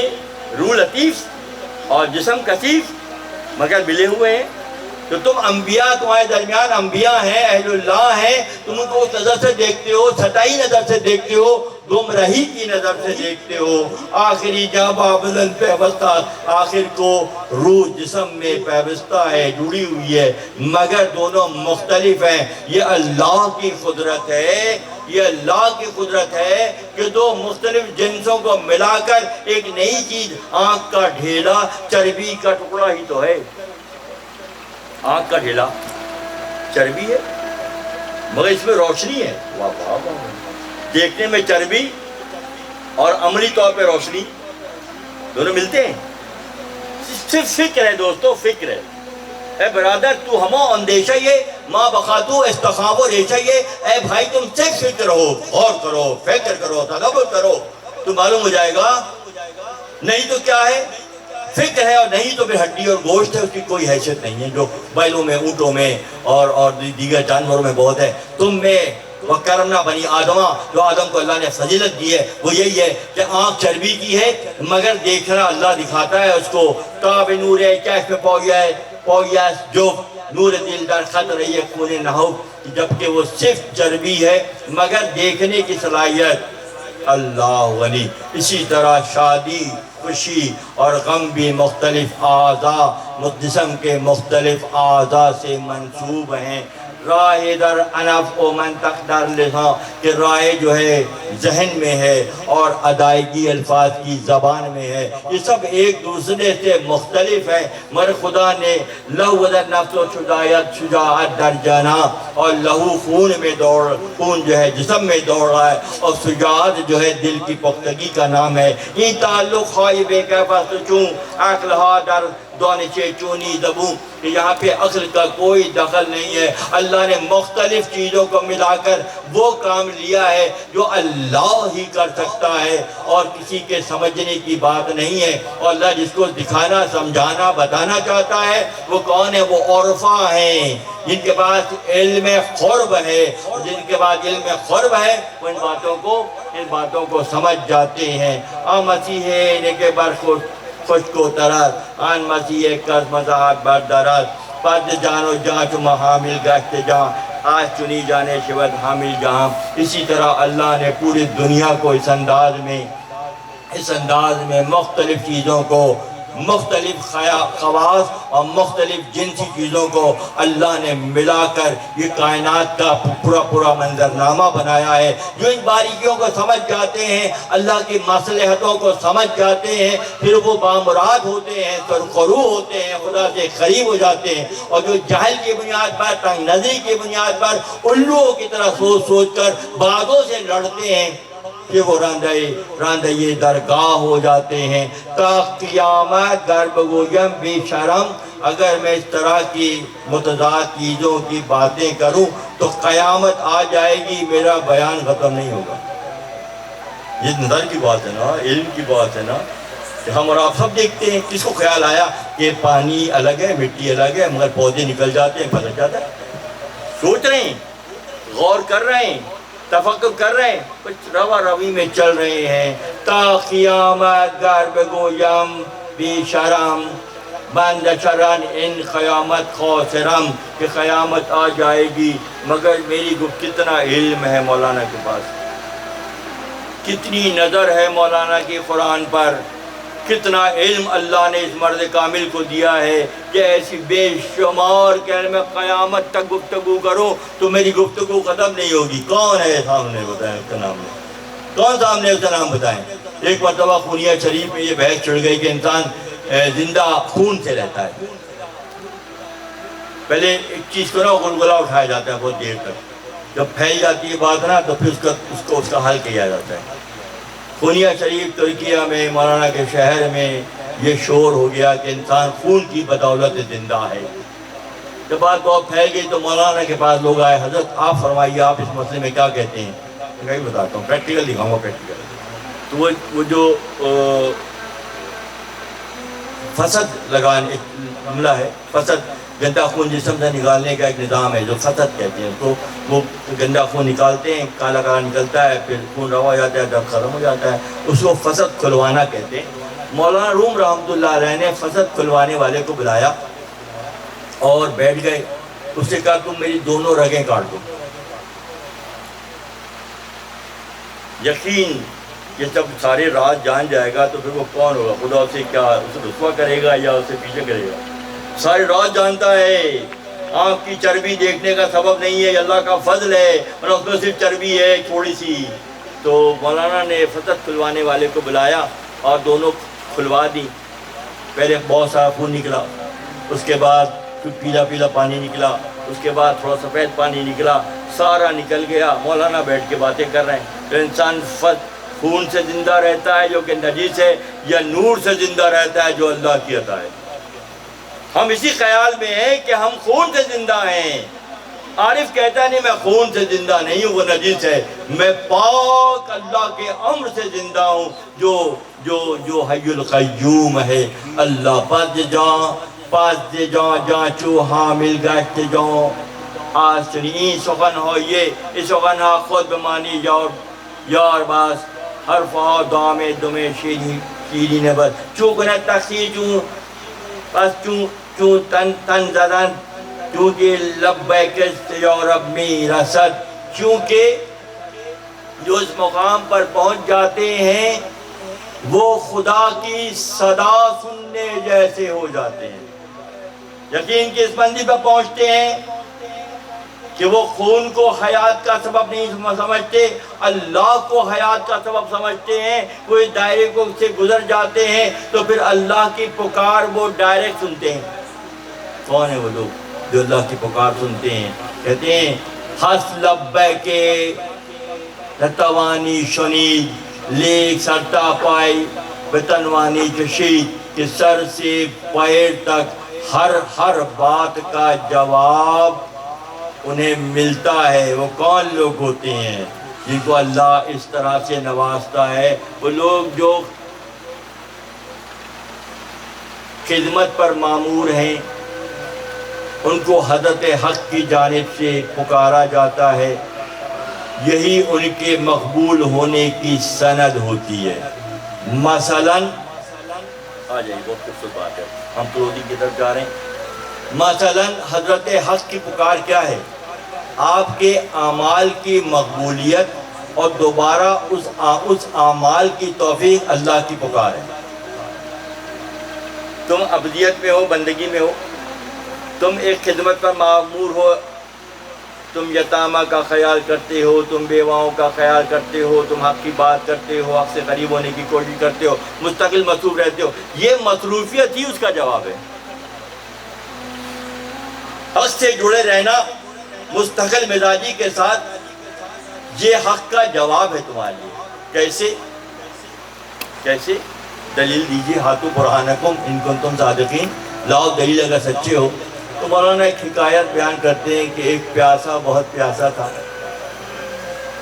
روح لطیف اور جسم کثیف مگر ملے ہوئے ہیں۔ تو تم انبیاء، تمہارے درمیان انبیاء ہیں، اہل اللہ ہیں، تم ان کو اس نظر سے دیکھتے ہو، سطحی نظر سے دیکھتے ہو، گمراہی کی نظر سے دیکھتے ہو۔ آخری جب بدن پیوستہ، آخر کو روح جسم میں پیوستہ ہے، جڑی ہوئی ہے، مگر دونوں مختلف ہیں۔ یہ اللہ کی قدرت ہے کہ دو مختلف جنسوں کو ملا کر ایک نئی چیز، آنکھ کا ڈھیلا چربی کا ٹکڑا ہی تو ہے۔ آنکھ کا ڈھیلا چربی ہے مگر اس میں روشنی ہے، دیکھنے میں چربی اور عملی طور پہ روشنی دونوں ملتے ہیں۔ صرف فکر ہے دوستو، فکر ہے۔ اے برادر تو ہمو اندیشہ یہ ماں بخاتو استخاب و ریشہ یہ، اے بھائی تم صرف فکر ہو، غور کرو، فکر کرو، تدبر کرو، تو معلوم ہو جائے گا۔ نہیں تو کیا ہے؟ فکر ہے، اور نہیں تو پھر ہڈی اور گوشت ہے، اس کی کوئی حیثیت نہیں ہے، جو بیلوں میں، اونٹوں میں اور دیگر جانوروں میں بہت ہے۔ تم میں وَكَرَمْنَا بَنِي آدَمَ، جو آدم کو اللہ نے فضیلت دی ہے وہ یہی ہے کہ آنکھ چربی کی ہے مگر دیکھنا اللہ دکھاتا ہے اس کو. تاب نور کیف پویا جو نور دل در خط رہی ہے خون نحو، جبکہ وہ صرف چربی ہے مگر دیکھنے کی صلاحیت اللہ ولی. اسی طرح شادی خوشی اور غم بھی مختلف اعضاء جسم کے مختلف اعضاء سے منسوب ہیں. راہ در انف و منطق در لسان، کہ راہ جو ہے ذہن میں ہے اور ادائیگی الفاظ کی زبان میں ہے. یہ سب ایک دوسرے سے مختلف ہیں مگر خدا نے لہو در نفس و شجاعت در جانا، اور لہو خون جو ہے جسم میں دوڑ رہا ہے، اور شجاعت جو ہے دل کی پختگی کا نام ہے. یہ تعلق خواہی بے کیفہ سچوں عقلہا در دانشے چونی زبوں، کہ یہاں پہ عقل کا کوئی دخل نہیں ہے. اللہ نے مختلف چیزوں کو ملا کر وہ کام لیا ہے جو اللہ ہی کر سکتا ہے اور کسی کے سمجھنے کی بات نہیں ہے. اور اللہ جس کو دکھانا سمجھانا بتانا چاہتا ہے وہ کون ہے؟ وہ عرفاء ہیں جن کے پاس علم قرب ہے، اور جن کے پاس علم قرب ہے وہ ان باتوں کو سمجھ جاتے ہیں. مسیح انہیں کے برخوش خوش کو ترد آن مسیح کس مزاحت بردرد، پد جان و جان چو حامل گشت جان آج چنی جانے شود حامل جہاں. اسی طرح اللہ نے پوری دنیا کو اس انداز میں مختلف چیزوں کو، مختلف خواص اور مختلف جنسی چیزوں کو اللہ نے ملا کر یہ کائنات کا پورا منظرنامہ بنایا ہے. جو ان باریکیوں کو سمجھ جاتے ہیں، اللہ کی مصلحتوں کو سمجھ جاتے ہیں، پھر وہ بامراد ہوتے ہیں، سرخرو ہوتے ہیں، خدا سے قریب ہو جاتے ہیں. اور جو جہل کی بنیاد پر، تنگ نظری کی بنیاد پر الوؤں کی طرح سوچ کر باغوں سے لڑتے ہیں، کہ وہ راندہی درگاہ ہو جاتے ہیں. تا قیامت گر بگویم بے شرم، اگر میں اس طرح کی متضاد چیزوں کی باتیں کروں تو قیامت آ جائے گی، میرا بیان ختم نہیں ہوگا. یہ نظر کی بات ہے نا، علم کی بات ہے نا، کہ ہم اور آپ سب دیکھتے ہیں. کس کو خیال آیا کہ پانی الگ ہے، مٹی الگ ہے، مگر پودے نکل جاتے ہیں، پتہ جاتا ہے. سوچ رہے ہیں، غور کر رہے ہیں، تفکر کر رہے ہیں، کچھ روی میں چل رہے ہیں. تا قیامت گر بگویم بی شرم، بند شرن ان قیامت خاسرم، کہ قیامت آ جائے گی مگر میری کتنا علم ہے مولانا کے پاس، کتنی نظر ہے مولانا کی قرآن پر، کتنا علم اللہ نے اس مرد کامل کو دیا ہے کہ ایسی بے شمار کہ میں قیامت تک گفتگو کروں تو میری گفتگو ختم نہیں ہوگی. کون ہے سامنے بتائیں اس کا نام؟ کون سامنے اس کا نام بتائیں؟ ایک مرتبہ خونیہ شریف میں یہ بحث چڑھ گئی کہ انسان زندہ خون سے رہتا ہے. پہلے ایک چیز کو نا غلغلہ اٹھایا جاتا ہے بہت دیر تک، جب پھیل جاتی ہے بات نا تو پھر اس کا حل کیا جاتا ہے. خونیہ شریف ترکیہ میں مولانا کے شہر میں یہ شور ہو گیا کہ انسان خون کی بدولت زندہ ہے. جب بات بہت پھیل گئی تو مولانا کے پاس لوگ آئے، حضرت آپ فرمائیے آپ اس مسئلے میں کیا کہتے ہیں؟ میں بتاتا ہوں، پریکٹیکل دکھاؤں گا پریکٹیکل. تو وہ جو فسد لگانے عملہ ہے، فسد گندا خون جسم سے نکالنے کا ایک نظام ہے جو فسد کہتے ہیں. تو وہ گندا خون نکالتے ہیں، کالا کالا نکلتا ہے، پھر خون روا ہو جاتا ہے، درد ختم ہو جاتا ہے، اس کو فسد کھلوانا کہتے ہیں. مولانا روم رحمۃ اللہ علیہ نے فسد کھلوانے والے کو بلایا اور بیٹھ گئے. اس سے کہا تم میری دونوں رگیں کاٹ دو. یقین یہ جب سارے راز جان جائے گا تو پھر وہ کون ہوگا؟ خدا اسے کیا اسے رسوا کرے گا یا اسے پیچھے کرے گا؟ سارے راز جانتا ہے. آنکھ کی چربی دیکھنے کا سبب نہیں ہے، اللہ کا فضل ہے، اور اس میں صرف چربی ہے تھوڑی سی. تو مولانا نے فسد کھلوانے والے کو بلایا اور دونوں کھلوا دی. پہلے بہت سارا خون نکلا، اس کے بعد پیلا پیلا پانی نکلا، اس کے بعد تھوڑا سفید پانی نکلا، سارا نکل گیا. مولانا بیٹھ کے باتیں کر رہے ہیں. تو انسان خون سے زندہ رہتا ہے جو کہ نجس ہے، یا نور سے زندہ رہتا ہے جو اللہ کی عطا ہے؟ ہم اسی خیال میں ہیں کہ ہم خون سے زندہ ہیں. عارف کہتا ہے نہیں میں خون سے زندہ نہیں ہوں، وہ نجس ہے. میں پاک اللہ کے امر سے زندہ ہوں جو حی القیوم ہے. اللہ پاس جان چو حامل گشت جان آسنی سخن ہو یہ سخن ہا خود بمانی یار باس حرف ها دام دم شیرین بس چون کنه تقصیر چون پس چون تن زدن چون که لبیک است یا رب میرسد چونکہ جو اس مقام پر پہنچ جاتے ہیں وہ خدا کی صدا سننے جیسے ہو جاتے ہیں. یقین کہ اس بندی پر پہنچتے ہیں کہ وہ خون کو حیات کا سبب نہیں سمجھتے, اللہ کو حیات کا سبب سمجھتے ہیں. کوئی دائرے کو سے گزر جاتے ہیں تو پھر اللہ کی پکار وہ ڈائریکٹ سنتے ہیں. کون ہیں وہ لوگ جو اللہ کی پکار سنتے ہیں؟ کہتے ہیں ہس لبیک نتوانی شنید لیک سرتا پائی بتنوانی کشید کہ سر سے پیر تک ہر بات کا جواب انہیں ملتا ہے. وہ کون لوگ ہوتے ہیں جن کو اللہ اس طرح سے نوازتا ہے؟ وہ لوگ جو خدمت پر مامور ہیں, ان کو حضرت حق کی جانب سے پکارا جاتا ہے. یہی ان کے مقبول ہونے کی سند ہوتی ہے. مثلاً آ جائیے, بہت خوبصورت بات ہے, ہم پروزی کی طرف جا رہے ہیں. مثلاً حضرت حق کی پکار کیا ہے؟ آپ کے اعمال کی مقبولیت اور دوبارہ اس اعمال کی توفیق اللہ کی پکار ہے. تم ابدیت میں ہو, بندگی میں ہو, تم ایک خدمت پر مامور ہو, تم یتامہ کا خیال کرتے ہو, تم بیواؤں کا خیال کرتے ہو, تم حق کی بات کرتے ہو, حق سے قریب ہونے کی کوشش کرتے ہو, مستقل مصروف رہتے ہو. یہ مصروفیت ہی اس کا جواب ہے. حق سے جڑے رہنا مستقل مزاجی کے ساتھ, یہ حق کا جواب ہے تمہارے لیے. کیسے دلیل دیجیے؟ ہاتھوں برہانکم ان کنتم صادقین, لاؤ دلیل اگر سچے ہو. تو مولانا ایک حکایت بیان کرتے ہیں کہ ایک پیاسا بہت پیاسا تھا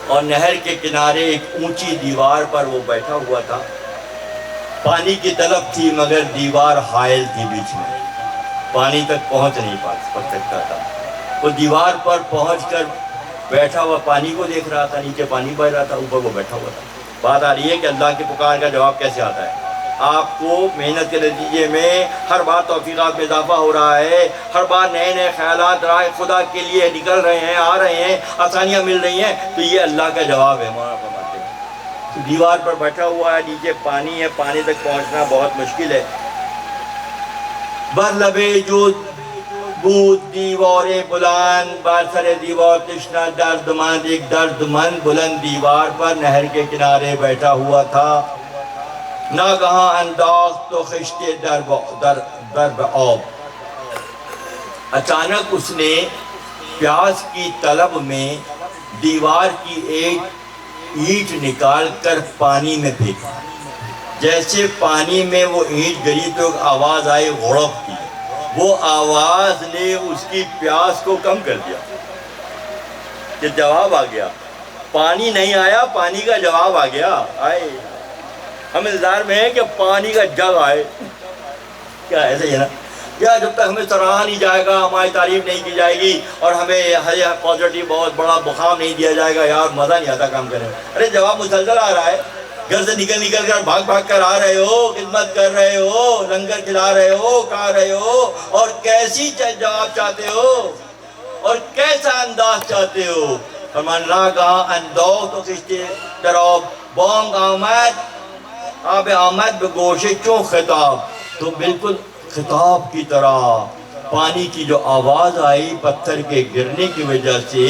اور نہر کے کنارے ایک اونچی دیوار پر وہ بیٹھا ہوا تھا. پانی کی طلب تھی مگر دیوار حائل تھی بیچ میں, پانی تک پہنچ نہیں سکتا تھا. وہ دیوار پر پہنچ کر بیٹھا ہوا پانی کو دیکھ رہا تھا, نیچے پانی بہ رہا تھا, اوپر وہ بیٹھا ہوا تھا. بات آ رہی ہے کہ اللہ کی پکار کا جواب کیسے آتا ہے. آپ کو محنت کے نتیجے میں ہر بار توفیقات میں اضافہ ہو رہا ہے, ہر بار نئے نئے خیالات راہ خدا کے لیے نکل رہے ہیں, آ رہے ہیں, آسانیاں مل رہی ہیں, تو یہ اللہ کا جواب ہے. مولانا فرماتے ہیں تو دیوار پر بیٹھا ہوا ہے, نیچے پانی ہے, پانی تک پہنچنا بہت مشکل ہے. بر لبے جو بود دیوار بلند, بر سر دیوار تشنہ درد مند, ایک درد مند بلند دیوار پر نہر کے کنارے بیٹھا ہوا تھا. ناگہاں انداخت تو خشتے در بآب, اچانک اس نے پیاس کی طلب میں دیوار کی ایک اینٹ نکال کر پانی میں پھینکا. جیسے پانی میں وہ اینٹ گری تو ایک آواز آئی غڑپ کی. وہ آواز نے اس کی پیاس کو کم کر دیا کہ جواب آ گیا. پانی نہیں آیا, پانی کا جواب آ گیا. آئے ہم انتظار میں ہیں کہ پانی کا جگ آئے. کیا ایسے ہے نا, کیا جب تک ہمیں سراہا نہیں جائے گا, ہماری تعریف نہیں کی جائے گی اور ہمیں پازیٹیو بہت بڑا مقام نہیں دیا جائے گا, یار مزہ نہیں آتا کام کرنے میں. ارے جواب مسلسل آ رہا ہے. گھر سے نکل کر بھاگ کر آ رہے ہو, خدمت کر رہے ہو, لنگر کھلا رہے ہو, کھا رہے ہو, اور کیسی جواب چاہتے ہو اور کیسا انداز چاہتے ہو. فرمان ناگہاں انداخت تو خشتے در آب, بانگ آمد آب آمد به گوش چون خطاب. تو بالکل خطاب کی طرح پانی کی جو آواز آئی پتھر کے گرنے کی وجہ سے,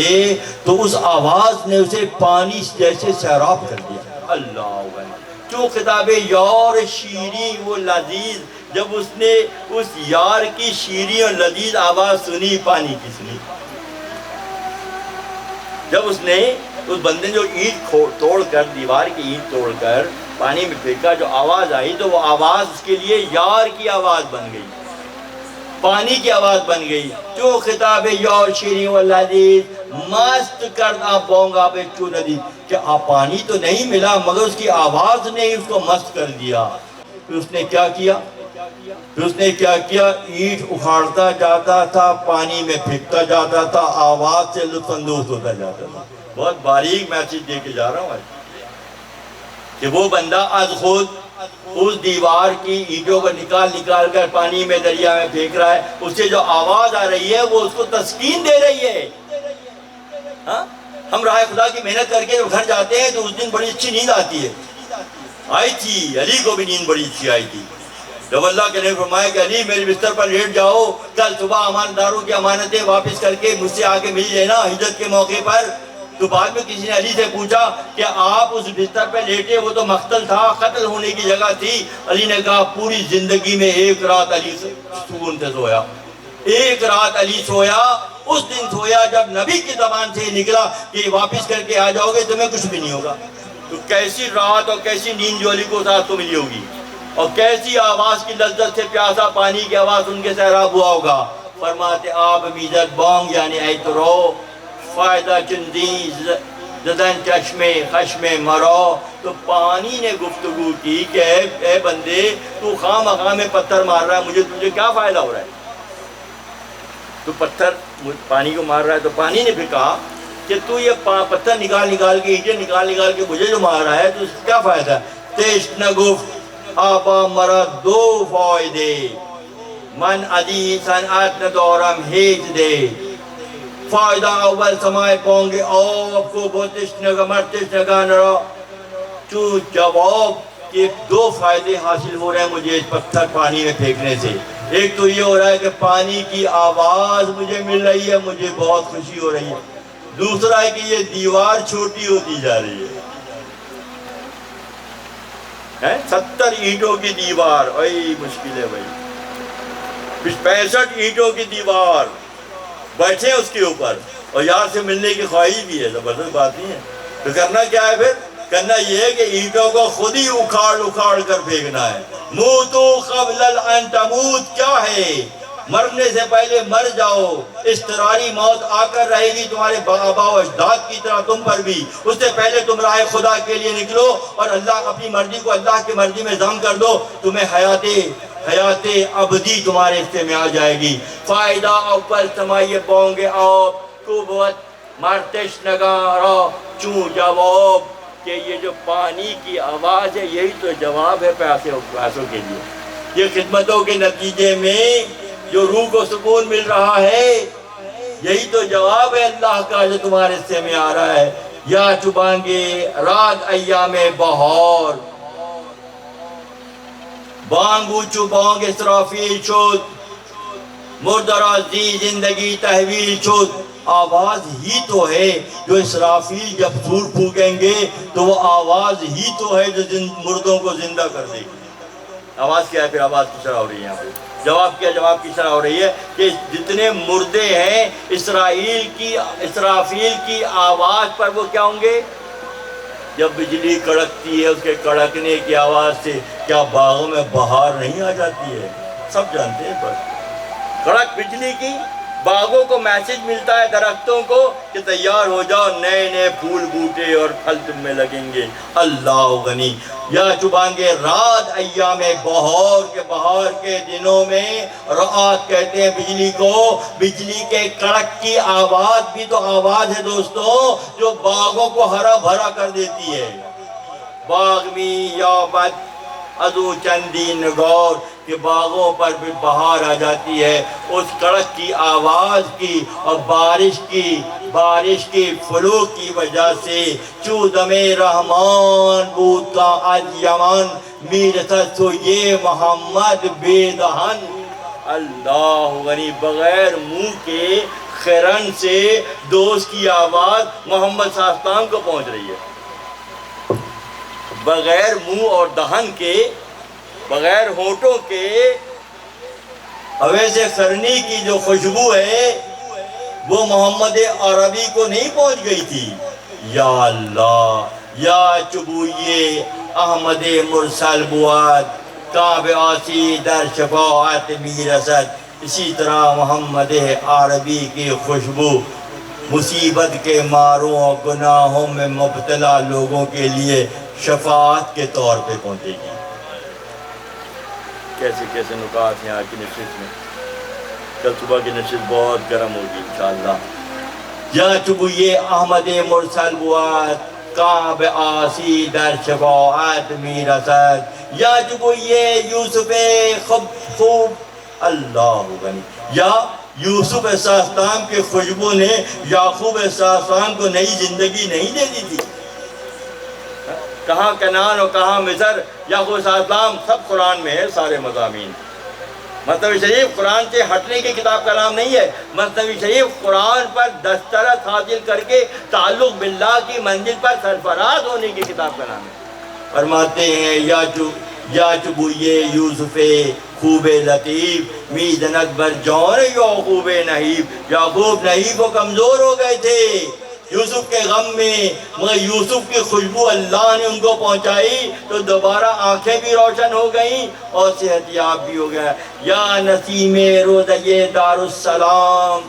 تو اس آواز نے اسے پانی جیسے سیراب کر دیا. اللہ جو خطاب یار شیریں وہ لذیذ, جب اس نے اس یار کی شیریں اور لذیذ آواز سنی, پانی کی سنی, جب اس نے اس بندے جو اینٹ توڑ کر, دیوار کی اینٹ توڑ کر پانی میں پھینکا, جو آواز آئی تو وہ آواز اس کے لیے یار کی آواز بن گئی, پانی کی آواز بن گئی. جو خطاب یار شیریں و لذیذ مست کرنا بونگا بے چو ندی, کہ پانی تو نہیں ملا مگر اس کی آواز نے اس کو مست کر دیا. پھر اس نے کیا کیا؟ تو اس نے کیا کیا؟ اینٹ اکھاڑتا جاتا تھا، پانی میں پھینکتا جاتا تھا، آواز سے لطف اندوز ہوتا جاتا تھا۔ بہت باریک میسج دے کے جا رہا ہوں آج، کہ وہ بندہ از خود اس دیوار کی اینٹوں کو نکال کر پانی میں، دریا میں پھینک رہا ہے، اس سے جو آواز آ رہی ہے وہ اس کو تسکین دے رہی ہے۔ ہاں، ہم راہ خدا کی محنت کر کے گھر جاتے ہیں تو اس دن بڑی اچھی نیند آتی ہے۔ آئی تھی، علی کو بھی نیند بڑی اچھی آئی تھی جب اللہ کے نبی فرمایا کہ علی میرے بستر پر لیٹ جاؤ، کل صبح امانتداروں کی امانتیں واپس کر کے مجھ سے آگے مل لینا ہجرت کے موقع پر۔ تو بعد میں کسی نے علی سے پوچھا کہ آپ اس بستر پہ لیٹے، وہ تو مقتل تھا، قتل ہونے کی جگہ تھی۔ علی نے کہا پوری زندگی میں ایک رات علی سکون سے سویا، ایک رات علی سویا، اس دن سویا جب نبی کی زبان سے نکلا کہ واپس کر کے آ جاؤ گے تمہیں کچھ بھی نہیں ہوگا۔ تو کیسی رات اور کیسی نیند جو علی کو ساتھ کو ملی ہوگی، اور کیسی آواز کی لذت سے پیاسا پانی کی آواز ان کے سیراب ہوا ہوگا۔ فرماتے آب میزد بانگ یعنی اے تو رو، فائدہ چندی زدن چشم خشم مرو۔ تو پانی نے گفتگو کی کہ اے بندے، تو خواہ مخواہ میں پتھر مار رہا ہے، مجھے تجھے کیا فائدہ ہو رہا ہے؟ تو پتھر پانی کو مار رہا ہے، تو پانی نے بھی کہا کہ تو یہ پتھر نکال کے، اینٹیں نکال کے مجھے جو مار رہا ہے تو اس سے کیا فائدہ ہے؟ تشت نگفت آبا مرد دو فائدے، من عدی صنعت ندارم ہیچ دے۔ فائدہ اول سمائے پونگے آپ کو بہتش نگا مرتش نگا نرا، چون جواب کہ دو فائدے حاصل ہو رہے ہیں مجھے اس پتھر پانی میں پھینکنے سے۔ ایک تو یہ ہو رہا ہے کہ پانی کی آواز مجھے مل رہی ہے، مجھے بہت خوشی ہو رہی ہے۔ دوسرا ہے کہ یہ دیوار چھوٹی ہوتی جا رہی ہے، 70 اینٹوں کی دیوار، اوئی مشکل ہے بھائی، 65 اینٹوں کی دیوار، بیٹھے اس کے اوپر اور یار سے ملنے کی خواہش بھی ہے، زبردست بات نہیں ہے۔ تو کرنا کیا ہے پھر؟ کرنا یہ ہے کہ اینٹوں کو خود ہی اکھاڑ کر پھینکنا ہے۔ موتو قبل ان تموت کیا ہے؟ مرنے سے پہلے مر جاؤ، اضطراری موت آ کر رہے گی تمہارے آبا و اجداد کی طرح تم پر بھی، اس سے پہلے تم راہ خدا کے لیے نکلو اور اللہ اپنی مرضی کو اللہ کی مرضی میں ضم کر دو، تمہیں حیات ابدی تمہارے حصے میں آ جائے گی۔ فائدہ اول سمائے پونگے آپ کو بہت مرتش نگارا، چون جواب کہ یہ جو پانی کی آواز ہے یہی تو جواب ہے پیاسوں کے لیے۔ یہ خدمتوں کے نتیجے میں جو روح کو سکون مل رہا ہے یہی تو جواب ہے اللہ کا جو تمہارے حصے میں آ رہا ہے۔ یا چبانگے رات ایام بہار، بانگو چبانگ اسرافیل شد، مردرا زی زندگی تحویل شد۔ آواز ہی تو ہے جو اسرافیل جب سور پھونکیں گے تو وہ آواز ہی تو ہے جو مردوں کو زندہ کر دے گی۔ آواز کیا ہے پھر؟ آواز کس طرح ہو رہی ہے یہاں پہ؟ جواب کیا؟ جواب کس طرح ہو رہی ہے کہ جتنے مردے ہیں اسرافیل کی آواز پر وہ کیا ہوں گے؟ جب بجلی کڑکتی ہے اس کے کڑکنے کی آواز سے کیا باغوں میں بہار نہیں آ جاتی ہے؟ سب جانتے ہیں، بس کڑک بجلی کی باغوں کو میسج ملتا ہے، درختوں کو کہ تیار ہو جاؤ، نئے نئے پھول بوٹے اور پھل تم میں لگیں گے۔ اللہ غنی۔ یا چبانگے رات ایام بہار کے دنوں میں، رات کہتے ہیں بجلی کو، بجلی کے کڑک کی آواز بھی تو آواز ہے دوستو جو باغوں کو ہرا بھرا کر دیتی ہے۔ باغ می یابد ازو چندی نگور، کہ باغوں پر بھی بہار آ جاتی ہے اس کڑک کی آواز کی اور بارش کی فلو کی وجہ سے۔ چودم رحمان بود کا از یمن، میرسد سو یہ محمد بے دہن۔ اللہ غنی، بغیر منہ کے خرن سے دوست کی آواز محمد صلی اللہ علیہ وسلم کو پہنچ رہی ہے، بغیر منہ اور دہن کے، بغیر ہونٹوں کے اویس خرنی کی جو خوشبو ہے وہ محمد عربی کو نہیں پہنچ گئی تھی۔ یا اللہ، یا چبوئیے احمد مرسل بود، کعب آسی در شفاعت میرسد۔ اسی طرح محمد عربی کی خوشبو مصیبت کے ماروں اور گناہوں میں مبتلا لوگوں کے لیے شفاعت کے طور پہ پہنچے گی۔ کیسے کیسے نکات ہیں آج کی نشست میں. کل صبح کی نشست بہت گرم ہوگی انشاءاللہ. یا چبوئے احمد مرسل بود کعب آسی در شفاعت میرسد. یا چبوئے یوسف خوب اللہ غنی. یا یوسف علیہ السلام کے خوشبو نے یعقوب علیہ السلام کو نئی زندگی نہیں دے دی تھی. کہاں کنعان اور کہاں مصر، یعقوب علیہ السلام سب قرآن میں ہے سارے مضامین. مثنوی شریف قرآن سے ہٹنے کی کتاب کا نام نہیں ہے. مثنوی شریف قرآن پر دسترس حاصل کر کے تعلق باللہ کی منزل پر سرفراز ہونے کی کتاب کا نام ہے. فرماتے ہیں یا چبوئے یوسف خوب لطیف می زند بر جان یعقوب نحیف. یعقوب نحیف و کمزور ہو گئے تھے یوسف کے غم میں، مگر یوسف کی خوشبو اللہ نے ان کو پہنچائی تو دوبارہ آنکھیں بھی روشن ہو گئیں اور صحت یاب بھی ہو گیا. یا نسیم روضہ دار السلام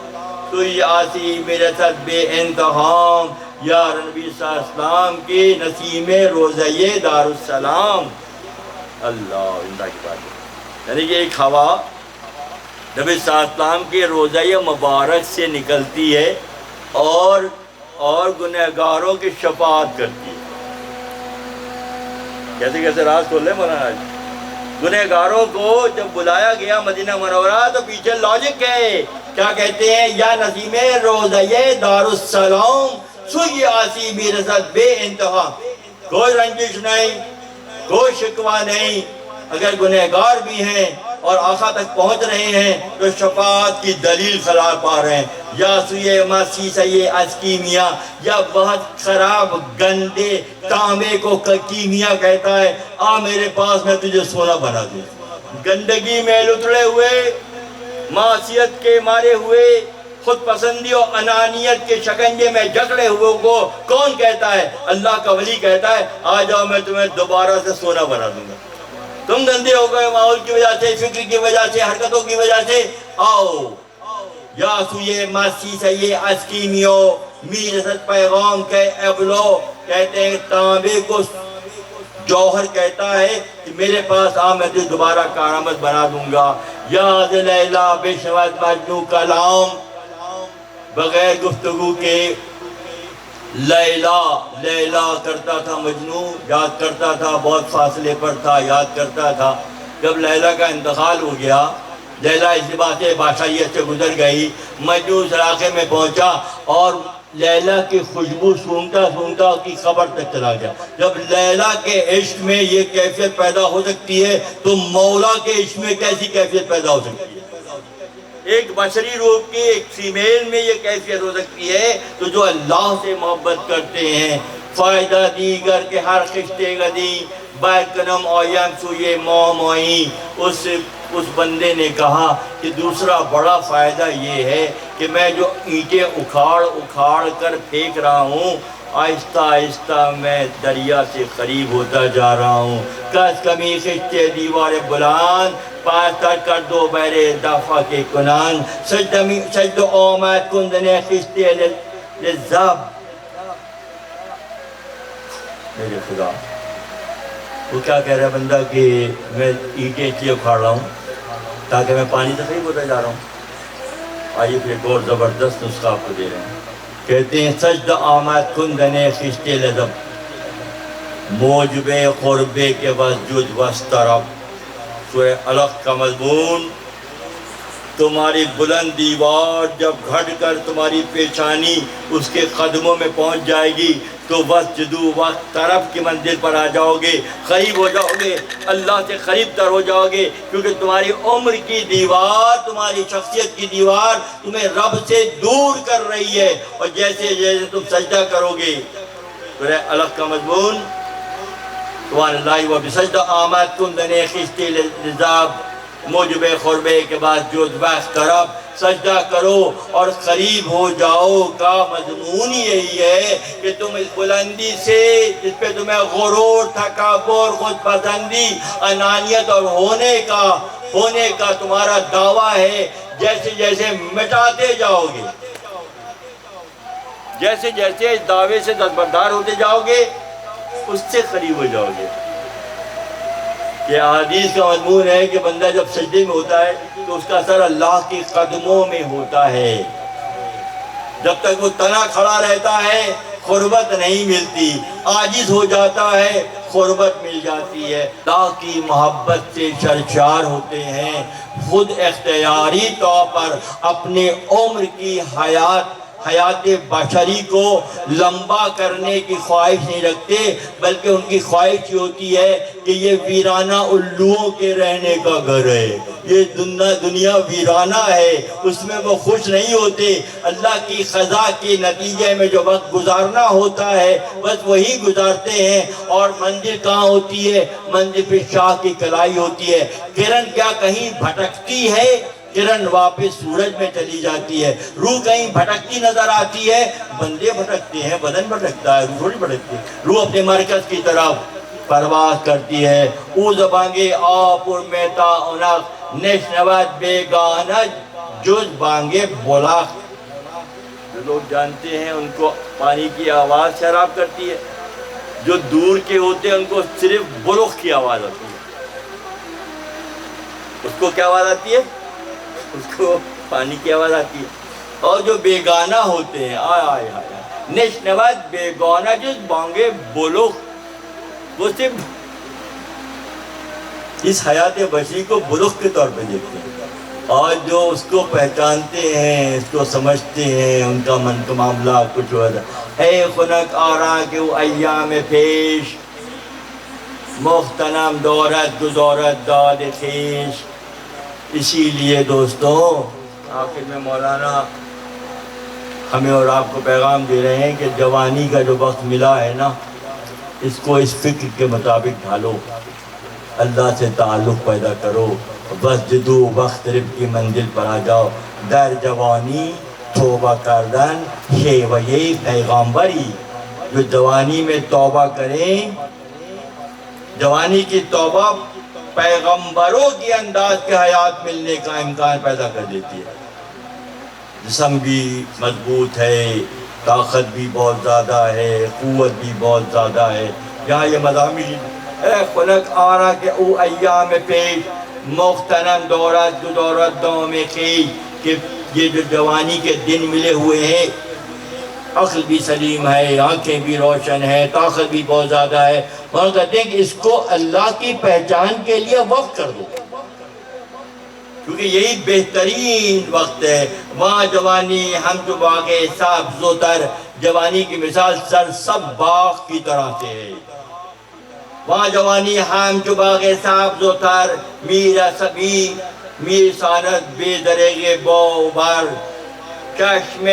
توی آسی میرے ساتھ بے انتہام. یا نبی صلی اللہ علیہ وسلم کے نسیم روضہ دار السلام. اللہ زندہ کی بات ہے. یعنی کہ ایک ہوا نبی صلی اللہ علیہ وسلم کے روضہ مبارک سے نکلتی ہے اور گنہگاروں کی شفاعت کرتی ہے. کیسے کیسے راز کھول لیں مولانا جی. گنہگاروں کو جب بلایا گیا مدینہ منورہ تو پیچھے لاجک ہے. کیا کہتے ہیں؟ یا نسیم روضہ دار السلام سوئی آسی میرے ساتھ بے انتہا. کوئی رنجش نہیں، کوئی شکوہ نہیں. اگر گنہگار بھی ہیں اور آقا تک پہنچ رہے ہیں تو شفاعت کی دلیل قرار پا رہے ہیں. یا سوئے ماسی سیے از کیمیا، یا بہت خراب گندے تانبے کو کیمیا کہتا ہے آ میرے پاس میں تجھے سونا بنا دوں. گندگی میں لتڑے ہوئے، معصیت کے مارے ہوئے، خود پسندی اور انانیت کے شکنجے میں جکڑے ہوئے کو کون کہتا ہے؟ اللہ کا ولی کہتا ہے آ جاؤ میں تمہیں دوبارہ سے سونا بنا دوں گا. تم گندے ہو گئے ماحول کی وجہ سے، فکر کی وجہ سے، حرکتوں کی وجہ سے. آؤ یا سوئے ماسی سیے از کیمیو میرست پیغام کے ابلو. کہتے ہیں تانبے کو جوہر کہتا ہے کہ میرے پاس آ میں تجھے دوبارہ کارآمد بنا دوں گا. یاد لیلا بے شواد مجنو کلام، بغیر گفتگو کے لیلا کرتا تھا مجنو، یاد کرتا تھا، بہت فاصلے پر تھا، یاد کرتا تھا. جب لیلا کا انتقال ہو گیا، لیلا اس بات بادشاہیت سے گزر گئی، مجنو اس علاقے میں پہنچا اور لیلا کی خوشبو سونگتا کی خبر تک چلا گیا. جب لیلا کے عشق میں یہ کیفیت پیدا ہو سکتی ہے تو مولا کے عشق میں کیسی کیفیت پیدا ہو سکتی ہے؟ ایک بشری روح کی ایک فیمیل میں یہ کیفیت ہو سکتی ہے تو جو اللہ سے محبت کرتے ہیں. فائدہ دیگر کے ہر خشتے گدی بیکنم آیم سوئے موئی. اس بندے نے کہا کہ دوسرا بڑا فائدہ یہ ہے کہ میں جو اینٹیں اکھاڑ کر پھینک رہا ہوں، آہستہ آہستہ میں دریا سے قریب ہوتا جا رہا ہوں. کس کمی خشتے دیوار بلند پاس کر دو بیرے دفع کے کنان. سجد آمد کندنے خشتے لزب. میرے خدا وہ کیا کہہ رہا ہے بندہ کہ میں اینٹیں اتنی اکھاڑ رہا ہوں تاکہ میں پانی تقریب ہوتا جا رہا ہوں. آئیے پھر ایک اور زبردست نسخہ آپ کو دے رہے ہیں. کہتے ہیں سجد آمد کندنے خشتے لزب موجب قربے کے وسجد وسترب. سورہ علق کا مضمون. تمہاری بلند دیوار جب گھٹ کر تمہاری پیشانی اس کے قدموں میں پہنچ جائے گی تو وسجدو وقت طرف کی منزل پر آ جاؤ گے، قریب ہو جاؤ گے، اللہ سے قریب تر ہو جاؤ گے. کیونکہ تمہاری عمر کی دیوار، تمہاری شخصیت کی دیوار تمہیں رب سے دور کر رہی ہے. اور جیسے جیسے تم سجدہ کرو گے، سورہ علق کا مضمون سبحان اللہ و بسجدہ آمد کندنے خشتے لذاب موجب قربے کے بعد جو وقت طرف سجدہ کرو اور قریب ہو جاؤ کا مضمون یہی ہے کہ تم اس بلندی سے جس پہ تمہیں غرور، تکبر، خود پسندی، انانیت اور ہونے کا تمہارا دعویٰ ہے، جیسے جیسے مٹاتے جاؤ گے، جیسے جیسے اس دعوے سے دستبردار ہوتے جاؤ گے اس سے قریب ہو جاؤ گے. کہ حدیث کا مضمون ہے کہ بندہ جب سجدے میں ہوتا ہے تو اس کا اثر اللہ کے قدموں میں ہوتا ہے. جب تک وہ تنا کھڑا رہتا ہے قربت نہیں ملتی، عاجز ہو جاتا ہے قربت مل جاتی ہے. اللہ کی محبت سے سرشار ہوتے ہیں، خود اختیاری طور پر اپنے عمر کی حیات بشری کو لمبا کرنے کی خواہش نہیں رکھتے، بلکہ ان کی خواہش یہ ہوتی ہے کہ یہ ویرانہ الوؤں کے رہنے کا گھر ہے، یہ دنیا ویرانہ ہے، اس میں وہ خوش نہیں ہوتے. اللہ کی قضا کے نتیجے میں جو وقت گزارنا ہوتا ہے بس وہی گزارتے ہیں. اور منزل کہاں ہوتی ہے؟ منزل پہ شاہ کی کلائی ہوتی ہے. کرن کیا کہیں بھٹکتی ہے؟ کرن واپس سورج میں چلی جاتی ہے. روح کہیں بھٹکتی نظر آتی ہے؟ بندے بھٹکتے ہیں، بدن بھٹکتا ہے، روح تھوڑی بھٹکتی ہے. روح اپنے مرکز کی طرف پرواز کرتی ہے. او زبانگے آپور میتا اونق نشنود بیگانہ جز بانگے بولاخ. جو لوگ جانتے ہیں ان کو پانی کی آواز شراب کرتی ہے، جو دور کے ہوتے ہیں ان کو صرف بلخ کی آواز آتی ہے. اس کو کیا آواز آتی ہے؟ اس کو پانی کی آواز آتی ہے. اور جو بیگانہ ہوتے ہیں نشنود بیگانہ جز بانگے بلخ، وہ صرف اس حیات بشری کو بلخ کے طور پہ دیکھتے ہیں. اور جو اس کو پہچانتے ہیں، اس کو سمجھتے ہیں، ان کا من کا معاملہ کچھ ہو جاتا ہے. اے خنک آراں کے وہ ایام پیش، مختنم دورت گزارت داد خیش. اسی لیے دوستوں آخر میں مولانا ہمیں اور آپ کو پیغام دے رہے ہیں کہ جوانی کا جو وقت ملا ہے نا، اس کو اس فکر کے مطابق ڈھالو، اللہ سے تعلق پیدا کرو. بس جدو وقت رب کی منزل پر آ جاؤ. در جوانی توبہ کردن شیوہ پیغامبری. جو جوانی میں توبہ کریں، جوانی کی توبہ پیغمبروں کے انداز کے حیات ملنے کا امکان پیدا کر دیتی ہے. جسم بھی مضبوط ہے، طاقت بھی بہت زیادہ ہے، قوت بھی بہت زیادہ ہے. یہاں یہ مضامین اے خلق آرا کے او ایام پیش، مختنم دورت گزارت دوم خیش. کہ یہ جو جوانی کے دن ملے ہوئے ہیں، عقل بھی سلیم ہے، آنکھیں بھی روشن ہے، طاقت بھی بہت زیادہ ہے، اور کہتے ہیں کہ اس کو اللہ کی پہچان کے لیے وقف کر دو، کیونکہ یہی بہترین وقت ہے. وہاں جوانی ہم جو باغے سبز و تر، جوانی کی مثال سرسب باغ کی طرح سے ہے. وہاں جوانی ہم جو باغے سبز و تر، میرا سبی میر سانت بے درگے بو بر، چشم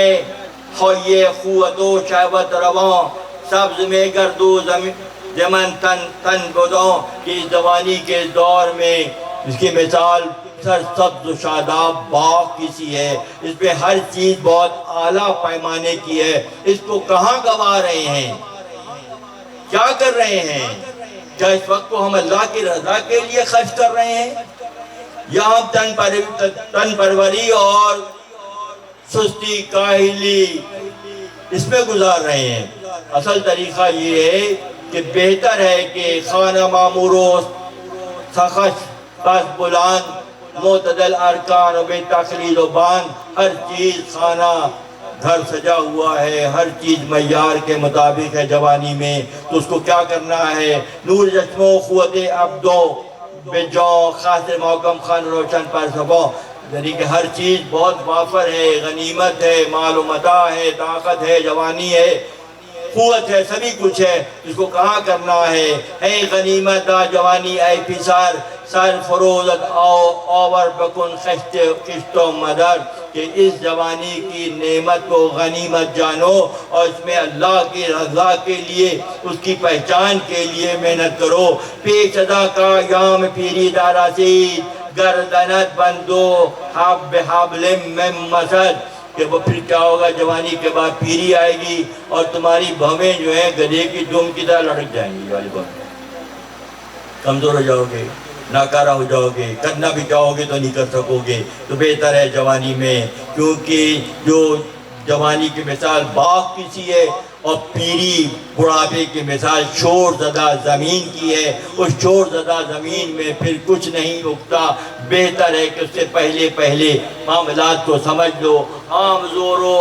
خویے قوت و شہوت روان، سبز میں گردو زمن تن بدوں. کہ اس جوانی کے دور میں اس کی مثال سرسبز و شاداب باغ کی سی ہے. اس پہ ہر چیز بہت اعلیٰ پیمانے کی ہے. اس کو کہاں گوا رہے ہیں، کیا کر رہے ہیں؟ کیا اس وقت کو ہم اللہ کی رضا کے لیے خرچ کر رہے ہیں، یا ہم تن پروری اور سستی کاہلی اس میں گزار رہے ہیں؟ اصل طریقہ یہ ہے کہ بہتر ہے کہ خانہ معمورو سخش پس بلند، معتدل ارکان و بے تقلید و باند. ہر چیز خانہ گھر سجا ہوا ہے، ہر چیز معیار کے مطابق ہے. جوانی میں تو اس کو کیا کرنا ہے؟ نور جسم و قوت عبدو بے جو خاصر محکم خان روشن پر سبو. یعنی کہ ہر چیز بہت وافر ہے، غنیمت ہے، مال و متاع ہے، طاقت ہے، جوانی ہے، قوت ہے، سبھی کچھ ہے. اس کو کہاں کرنا ہے؟ اے غنیمت دا جوانی اے پیسار، سر فروزت آور بکن خشت و مدر. کہ اس جوانی کی نعمت کو غنیمت جانو اور اس میں اللہ کی رضا کے لیے، اس کی پہچان کے لیے محنت کرو. پیش ادا کا یام پیری دارا سید، گردنت بندو حب حبل من مسد. کہ وہ پھر کیا ہوگا؟ جوانی کے بعد پیری آئے گی اور تمہاری بھویں جو ہیں گدھے کی دم کی طرح لڑک جائیں گی. والی بات کمزور ہو جاؤ گے، ناکارہ ہو جاؤ گے، کرنا بھی چاہو گے تو نہیں کر سکو گے. تو بہتر ہے جوانی میں، کیونکہ جو جوانی کی مثال باغ کی سی ہے، اور پیری بڑھاپے کی مثال شور زدہ زمین کی ہے. اس شور زدہ زمین میں پھر کچھ نہیں اگتا. بہتر ہے کہ اس سے پہلے معاملات کو سمجھ لو. آب زورو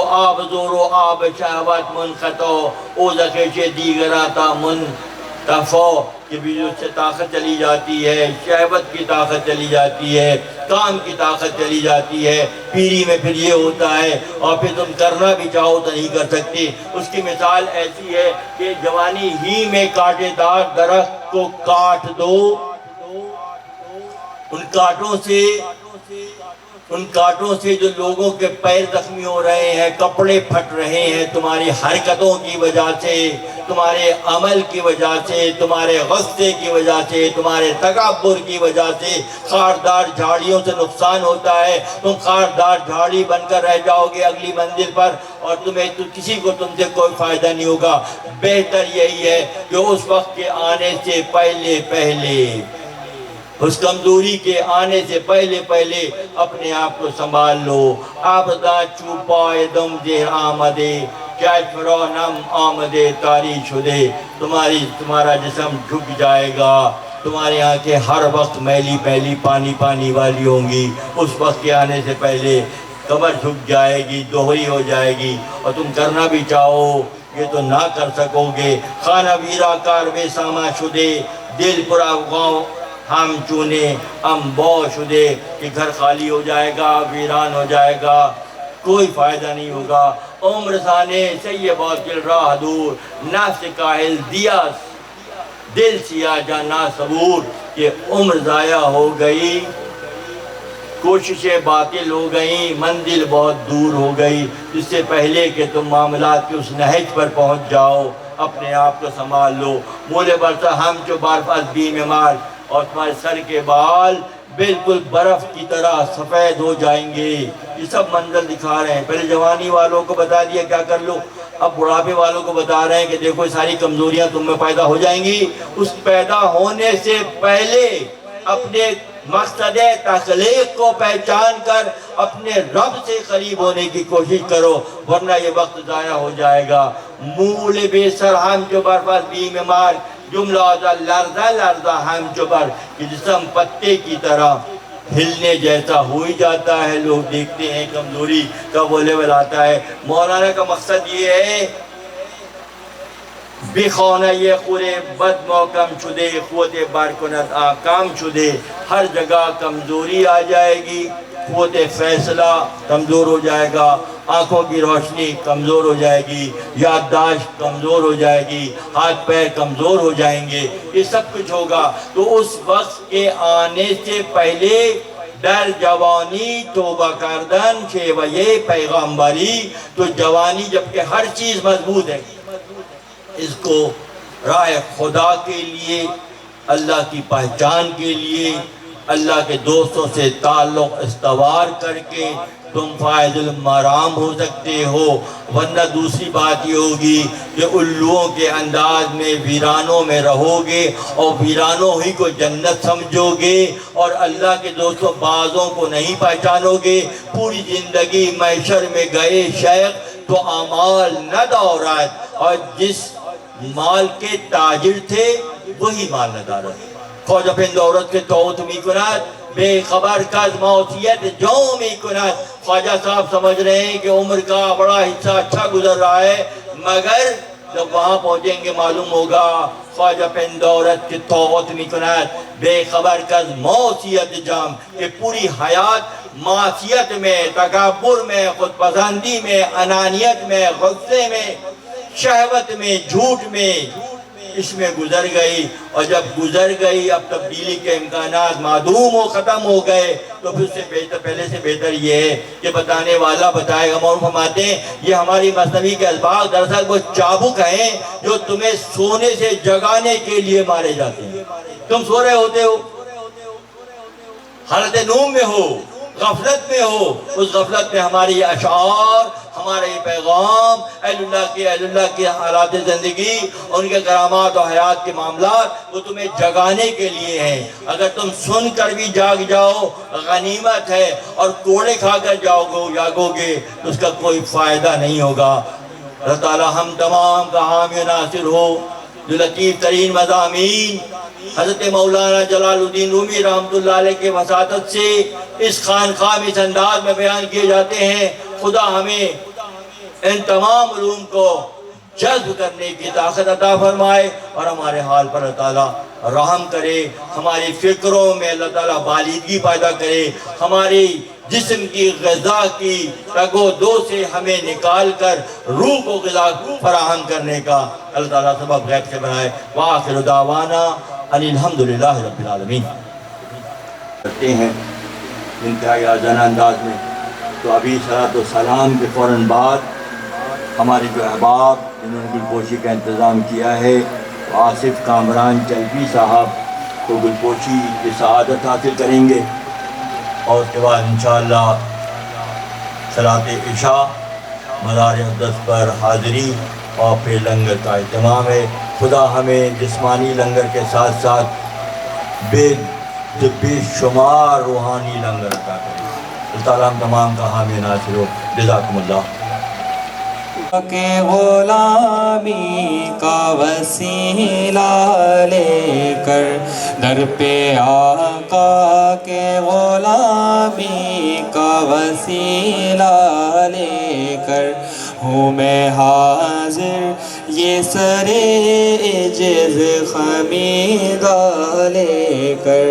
آب شہوت منقطع او زخش دیگراتا منتفع کہ بھی اس سے طاقت چلی جاتی ہے, شہوت کی طاقت چلی جاتی ہے, کام کی طاقت چلی جاتی ہے. پیری میں پھر یہ ہوتا ہے اور پھر تم کرنا بھی چاہو تو نہیں کر سکتے. اس کی مثال ایسی ہے کہ جوانی ہی میں کانٹے دار درخت کو کاٹ دو, ان کانٹوں سے جو لوگوں کے پیر زخمی ہو رہے ہیں, کپڑے پھٹ رہے ہیں تمہاری حرکتوں کی وجہ سے, تمہارے عمل کی وجہ سے, تمہارے غصے کی وجہ سے, تمہارے تکبر کی وجہ سے. خاردار جھاڑیوں سے نقصان ہوتا ہے. تم خاردار جھاڑی بن کر رہ جاؤ گے اگلی منزل پر اور کسی کو تم سے کوئی فائدہ نہیں ہوگا. بہتر یہی ہے کہ اس وقت کے آنے سے پہلے اس کمزوری کے آنے سے پہلے اپنے آپ کو سنبھال لو. آبدا چوپائے دم دیر آمدے نم آمدے تاری شدے. تمہارا جسم جھک جائے گا, تمہارے یہاں کے ہر وقت میلی پانی والی ہوں گی. اس وقت کے آنے سے پہلے کمر جھک جائے گی, دوہری ہو جائے گی, اور تم کرنا بھی چاہو یہ تو نہ کر سکو گے. خانہ ویرا کار بے ساما شدے دل پر افغاں ہم چونے ہم بو شدے. کہ گھر خالی ہو جائے گا, ویران ہو جائے گا, کوئی فائدہ نہیں ہوگا. عمر سانے سیہ باطل راہ دور نفس کاہل دیا دل سیاہ جانا صبور. کہ عمر ضائع ہو گئی, کوششیں باطل ہو گئیں, منزل بہت دور ہو گئی. اس سے پہلے کہ تم معاملات کے اس نہج پر پہنچ جاؤ اپنے آپ کو سنبھال لو. مولے برسا ہم جو بارف از بیم مال, اور تمہارے سر کے بال بالکل برف کی طرح سفید ہو جائیں گے. یہ سب منظر دکھا رہے ہیں. پہلے جوانی والوں کو بتا دیا کیا کر لو, اب بڑھاپے والوں کو بتا رہے ہیں کہ دیکھو ساری کمزوریاں تم میں پیدا ہو جائیں گی. اس پیدا ہونے سے پہلے اپنے مقصد تخلیق کو پہچان کر اپنے رب سے قریب ہونے کی کوشش کرو, ورنہ یہ وقت ضائع ہو جائے گا. مول بے سر ہم جو برفت بیم مال جملہ لرزہ ہم چبر. کہ جسم پتے کی طرح ہلنے جیسا ہو ہی جاتا ہے. لوگ دیکھتے ہیں کمزوری کا وہ لیول آتا ہے. مولانا کا مقصد یہ ہے بخونہ یہ خورے بد موکم شدے قوت بارکنت آکام شدے. ہر جگہ کمزوری آ جائے گی, قوت فیصلہ کمزور ہو جائے گا, آنکھوں کی روشنی کمزور ہو جائے گی, یادداشت کمزور ہو جائے گی, ہاتھ پیر کمزور ہو جائیں گے. یہ سب کچھ ہوگا. تو اس وقت کے آنے سے پہلے در جوانی توبہ کردن شیوہ پیغامبری. تو جوانی جبکہ ہر چیز مضبوط ہے, اس کو راہ خدا کے لیے, اللہ کی پہچان کے لیے, اللہ کے دوستوں سے تعلق استوار کر کے تم فائز المرام ہو سکتے ہو. ورنہ دوسری بات یہ ہوگی کہ الوؤں کے انداز میں ویرانوں میں رہو گے اور ویرانوں ہی کو جنت سمجھو گے, اور اللہ کے دوستوں بعضوں کو نہیں پہچانو گے. پوری زندگی محشر میں گئے شیخ تو اعمال نہ دورات, اور جس مال کے تاجر تھے وہی مال نہ دارت. خواجہ پند عورت کے توت می کنات بے خبر کز موتیت جو می کنات. خواجہ صاحب سمجھ رہے ہیں کہ عمر کا بڑا حصہ اچھا گزر رہا ہے, مگر جب وہاں پہنچیں گے معلوم ہوگا خواجہ پند عورت کے توت می کنات بے خبر کز موتیت جام. کہ پوری حیات معصیت میں, تکبر میں, خود پسندی میں, انانیت میں, غصے میں, شہوت میں, جھوٹ میں, اس میں گزر گئی. اور جب گزر گئی اب تبدیلی کے امکانات معدوم و ختم ہو گئے. تو پھر سے بہتر, پہلے سے بہتر یہ ہے کہ بتانے والا بتائے گا. مولانا فرماتے ہیں یہ ہماری مثنوی کے الفاظ دراصل وہ چابک ہیں جو تمہیں سونے سے جگانے کے لیے مارے جاتے ہیں. تم سو رہے ہوتے ہو, حالت نوم میں ہو, غفلت میں ہو, اس غفلت میں ہماری یہ اشعار, ہمارا یہ پیغام اہل اللہ کے حالات زندگی, ان کے کرامات و حیات کے معاملات وہ تمہیں جگانے کے لیے ہیں. اگر تم سن کر بھی جاگ جاؤ غنیمت ہے, اور کوڑے کھا کر جاگو گے تو اس کا کوئی فائدہ نہیں ہوگا. اللہ تعالی ہم تمام کا حامی و ناصر ہو. جو لطیف ترین مضامین حضرت مولانا جلال الدین رومی رحمۃ اللہ علیہ کے وساطت سے اس خانقاہ میں اس انداز میں بیان کیے جاتے ہیں، خدا ہمیں ان تمام علوم کو جذب کرنے کی طاقت عطا فرمائے اور ہمارے حال پر اللہ تعالیٰ رحم کرے. ہماری فکروں میں اللہ تعالیٰ بالیدگی پیدا کرے، ہماری جسم کی غذا کی رگ و دو سے ہمیں نکال کر روح کو غذا فراہم کرنے کا اللہ تعالیٰ سبب غیب سے بنائے. وآخر دعوانا ان الحمدللہ رب العالمین. کرتے ہیں انتہائی آزادانہ انداز میں. تو ابھی صلاۃ و سلام کے فوراً بعد ہمارے جو احباب جنہوں نے گلپوشی کا انتظام کیا ہے، آصف کامران چلپی صاحب تو گلپوشی کی سعادت حاصل کریں گے، اور اس کے بعد انشاءاللہ صلاۃ عشاء مزار اقدس پر حاضری اور پھر لنگر کا اہتمام ہے. خدا ہمیں جسمانی لنگر کے ساتھ ساتھ بے شمار روحانی لنگر عطا کرے. اللہ تعالیٰ ہم تمام کا حامی ناصر ہو. جزاکم اللہ. کہ غلامی کا وسیلہ لے کر در پہ آقا کے غلامی کا وسیلہ لے کر ہوں میں حاضر یہ سر عجز خمیدہ لے کر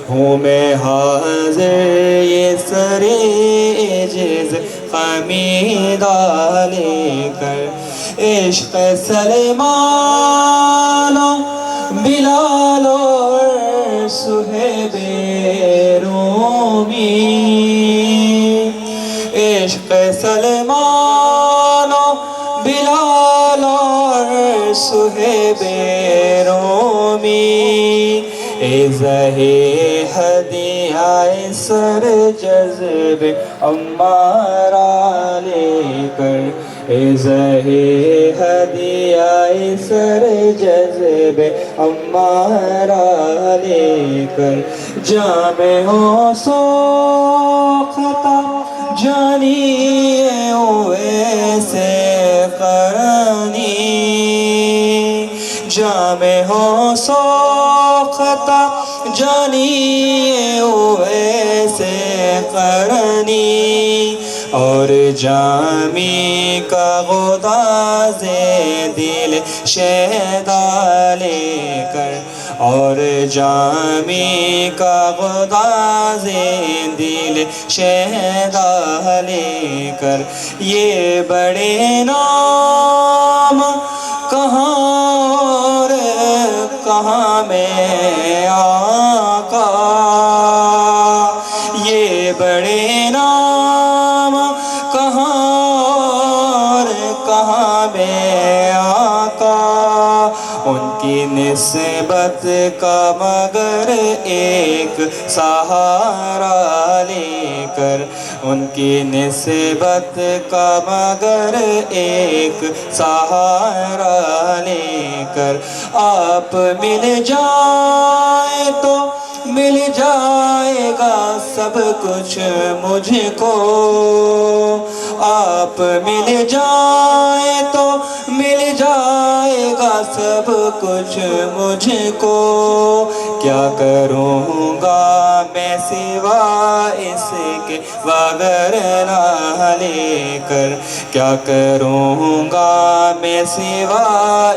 ہوں میں حاضر یہ سر عجز خمیدہ لے کر. عشق سلمان و بلال اور صہیب رومی، عشق سلمان و بلال اور صہیب رومی، اِزہِ ہدیہ سر جذب عمارہ لے کر، اِزہِ ہدیہ سر جذب عمارہ لے کر، جام ہو سوختہ جانی اویسے قرنی، جام ہو سوختہ جانی اویسے قرنی، اور جامی کا غداز دل شیدا لے کر، اور جامی کا غداز دل شیدا لے کر، یہ بڑے نام کہاں اور کہاں میں آقا، یہ بڑے نام کہاں اور کہاں میں آقا، ان کی نسبت کا مگر ایک سہارا لے کر، ان کی نسبت کا مگر ایک سہارا لے کر، آپ مل جائے تو مل جائے گا سب کچھ مجھ کو، آپ مل جائے تو مل جائے گا سب کچھ مجھ کو، کیا کروں گا میں سوا اس کے وگرنہ لے کر، کیا کروں گا میں سوا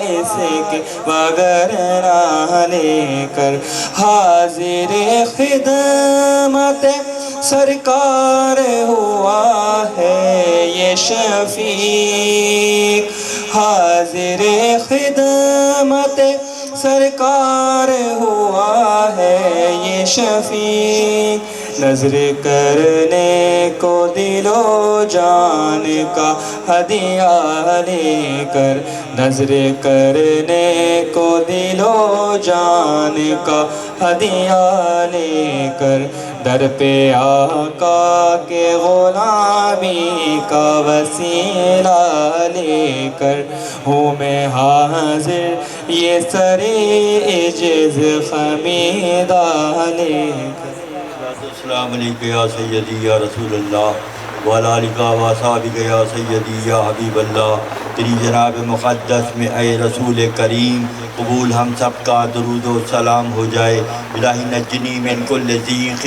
اس کے وگرنہ لے کر، حاضر خدمت سرکار ہوا ہے یہ شفیق، حاضر خدمت سرکار ہوا ہے یہ شفیق، نظر کرنے کو دل و جان کا ہدیہ لے کر، نظر کرنے کو دل و جان کا ہدیہ لے کر، در پہ آقا کے غلامی کا وسیلہ لے کر ہوں میں حاضر یہ سر عجز خمیدہ لے کر. السلام علیکم یا سیدی یا رسول اللہ وعلی آلک و اصحابک یا سیدی یا حبیب اللہ۔ تیری جناب مقدس میں اے رسول کریم قبول ہم سب کا درود و سلام ہو جائے۔ الہی نجنی من کل ضیق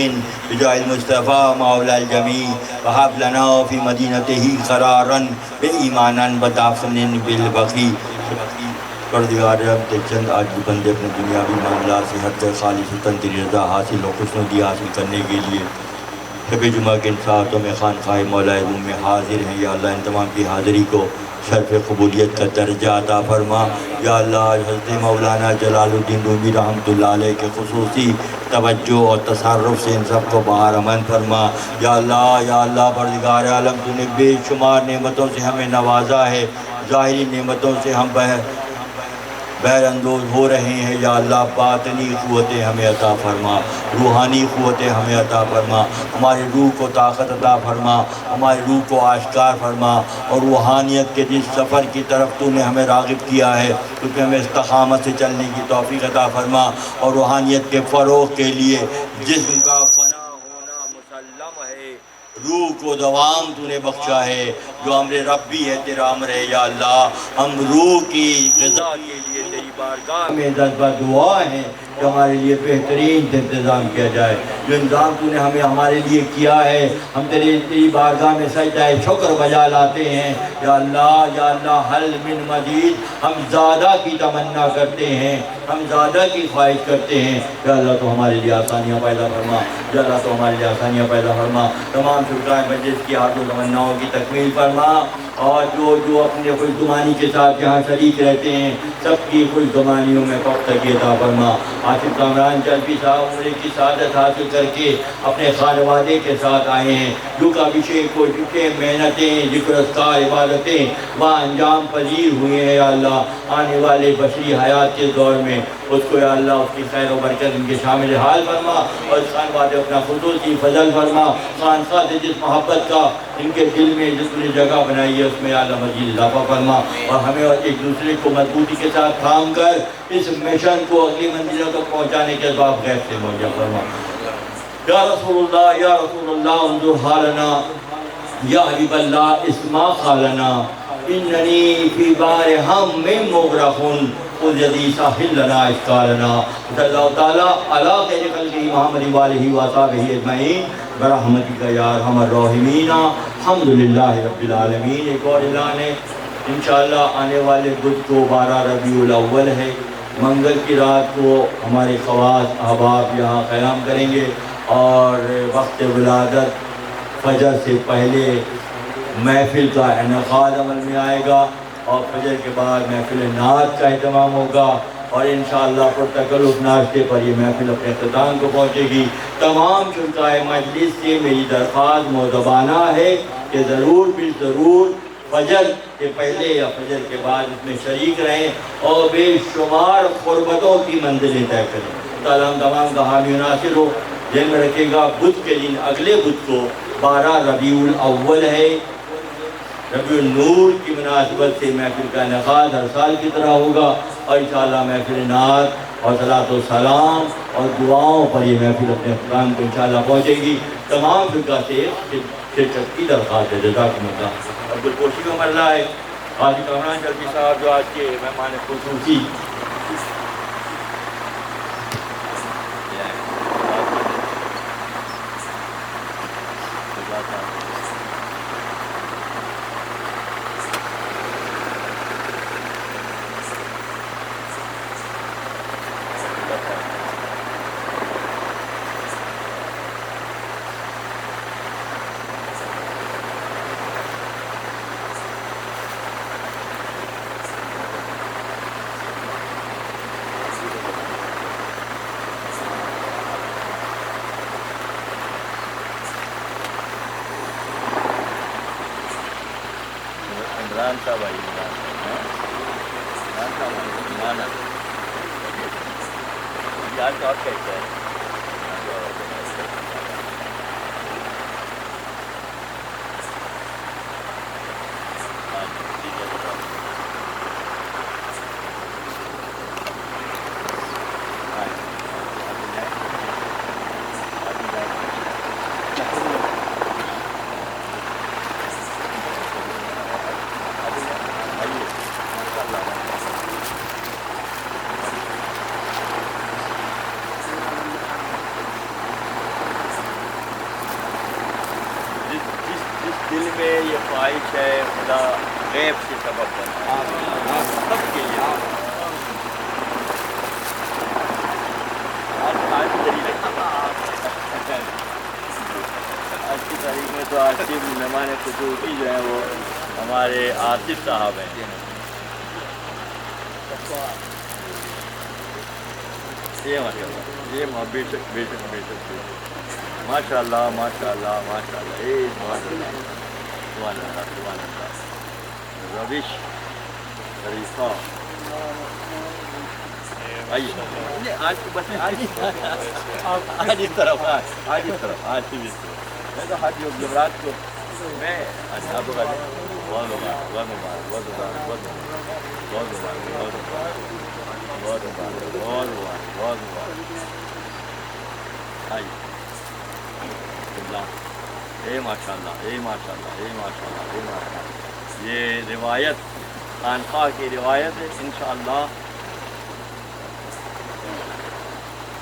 بجاہ المصطفیٰ مولا الجمیع وہب لنا فی مدینتہ قرارا بایمانا ودفن بالبقیع۔ پروردگار رب چند آج بھی بندے اپنے دنیاوی معاملات سے ہٹ کر خالصتاً تیری رضا حاصل و خوشنودی حاصل کرنے کے لیے شب جمعہ کے ان ساعتوں میں خانقاہ مولا روم میں حاضر ہیں۔ یا اللہ ان تمام کی حاضری کو شرف قبولیت کا درجہ عطا فرما۔ یا اللہ حضرت مولانا جلال الدین رومی رحمۃ اللہ علیہ کے خصوصی توجہ اور تصرف سے ان سب کو بہار امن فرما۔ یا اللہ پروردگار عالم تو نے بے شمار نعمتوں سے ہمیں نوازا ہے، ظاہری نعمتوں سے ہم بہر اندوز ہو رہے ہیں۔ یا اللہ باطنی قوتیں ہمیں عطا فرما، روحانی قوتیں ہمیں عطا فرما، ہماری روح کو طاقت عطا فرما، ہماری روح کو آشکار فرما، اور روحانیت کے جس سفر کی طرف تو نے ہمیں راغب کیا ہے اس میں ہمیں استقامت سے چلنے کی توفیق عطا فرما، اور روحانیت کے فروغ کے لیے جسم کا فنا ہونا مسلم ہے، روح کو دوام تو نے بخشا ہے جو امر ربی ہے تیرا امر ہے۔ یا اللہ ہم روح کی غذا کے لیے تیری بارگاہ میں جذبہ دعا ہیں کہ ہمارے لیے بہترین انتظام کیا جائے۔ جو انتظام تو نے ہمارے لیے کیا ہے ہم تیری بارگاہ میں سجدہ شکر بجا لاتے ہیں۔ یا اللہ حل من مزید، ہم زیادہ کی تمنا کرتے ہیں، ہم زیادہ کی خواہش کرتے ہیں۔ یا اللہ تو ہمارے لیے آسانیاں پیدا فرما، یا اللہ تو ہمارے لیے آسانیاں پیدا فرما، تمام شرکائے مجلس کی آرزو و تمناؤں کی تکمیل فرما، اور جو اپنے خوش گمانی کے ساتھ یہاں شریک رہتے ہیں سب کی خوش گمانیوں میں پختگی عطا فرما۔ آصف کامران چلپی صاحب عمرے کی سعادت حاصل کر کے اپنے خانوادے کے ساتھ آئے ہیں، جو کابشیں کوششیں محنتیں ذکر اذکار عبادتیں وہاں انجام پذیر ہوئے ہیں۔ یا اللہ آنے والے بشری حیات کے دور میں اس کو یا اللہ اس کی خیر و برکت ان کے شامل حال فرما، اور اس خانوادے اپنا خصوصی فضل فرما۔ خانقاہ سے جس محبت کا ان کے دل میں جس نے جگہ بنائی ہے اس میں یا اللہ مزید اضافہ فرما، اور ہمیں ایک دوسرے کو مضبوطی کے ساتھ تھام کر اس مشن کو اگلی منزلوں تک پہنچانے کے اسباب غیب سے مہیا فرما۔ یا رسول اللہ انظر حالنا، یا حبیب اللہ اسمع قالنا، اننی فی بار ہم من مغرق خذ یدی ساحل لنا اشکالنا۔ صلی اللہ تعالیٰ علی خیر خلقہ محمد وآلہ وصحبہ اجمعین برحمتک یا ارحم الراحمین۔ الحمدللہ رب العالمین۔ ایک اور اعلان ہے، انشاءاللہ آنے والے بدھ کو 12 ربیع الاول ہے، منگل کی رات کو ہمارے خواص احباب یہاں قیام کریں گے، اور وقت ولادت فجر سے پہلے محفل کا انعقاد عمل میں آئے گا، اور فجر کے بعد محفل نعت کا اہتمام ہوگا، اور انشاءاللہ پرتکلف ناشتے پر یہ محفل اپنے اختتام کو پہنچے گی۔ تمام شرکائے مجلس سے میری درخواست مؤدبانہ ہے کہ ضرور بالضرور فجر کے پہلے یا فجر کے بعد اس میں شریک رہیں اور بے شمار قربتوں کی منزلیں طے کریں۔ تعالیٰ ہم تمام کا حامی و ناصر ہو۔ ذہن میں رکھے گا بدھ کے دن اگلے بدھ کو 12 ربیع الاول ہے، ربیع النور کی مناسبت سے محفل کا انعقاد ہر سال کی طرح ہوگا، اور انشاءاللہ محفل نعت اور صلاۃ و سلام اور دعاؤں پر یہ محفل اپنے اختتام کو انشاءاللہ پہنچے گی۔ تمام فرقہ سے شرکت کی درخواست ہے۔ جزاکم اللہ۔ عبدالکوشی کا مرلہ ہے، آصف کامران چلپی صاحب جو آج کے مہمان خصوصی عمران صاحب آئی، عمران صاحب آئی، یاد تو آپ کہتے ہیں غیب سے سبب بنا سب کے لیے آج کی تاریخ میں تو آج کی مہمان خصوصی جو ہیں وہ ہمارے آصف صاحب ہیں. یہ ماشاء اللہ یہ بے شک بے شک بے شک ماشاء اللہ ماشاء اللہ ماشاء اللہ سبحان اللہ سبحان اللہ روش شریفہ آئیے آج تو بس آج اس طرف آج اس طرف آج کی اس طرف میں تو حاجی جمعرات کو میں آپ کو بہت مبارک بہت مبارک بہت مبارک بہت مبارک بہت مبارک بہت مبارک بہت مبارک بہت مبارک آئیے اے ماشاء اللہ اے ماشاء اللہ اے ماشاء اللہ اے ماشاء اللہ یہ روایت خانقاہ کی روایت ہے انشاءاللہ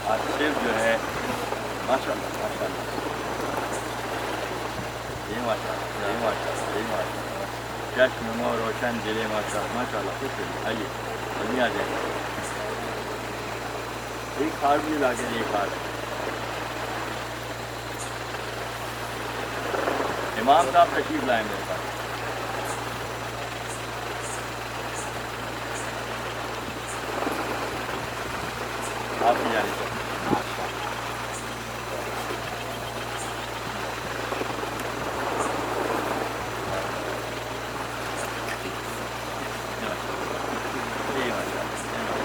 آج صرف جو ہے ماشاء اللہ ماشاء اللہ یہ ماشاء اللہ یہ ماشاء اللہ یہ ماشاء اللہ چشم نما روشن دل ماشاء اللہ ماشاء اللہ خوش رہیے آئیے ابھی آ جائیں ایک ہار بھی لا کے ایک ہار امام صاحب تشریف لائیں میرے پاس آپ کی جانب سے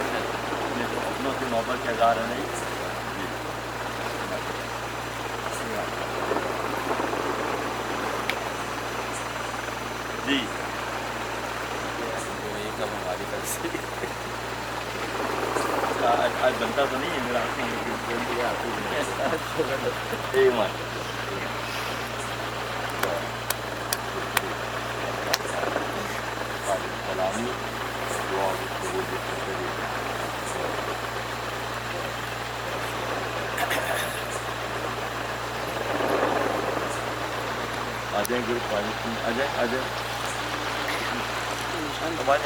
اپنوں سے محبت کے اظہار ہے نہیں جی آج بنتا تو نہیں ہے میرا سلامی آ جائیں گروپ آ جائیں آ جائیں ہمارے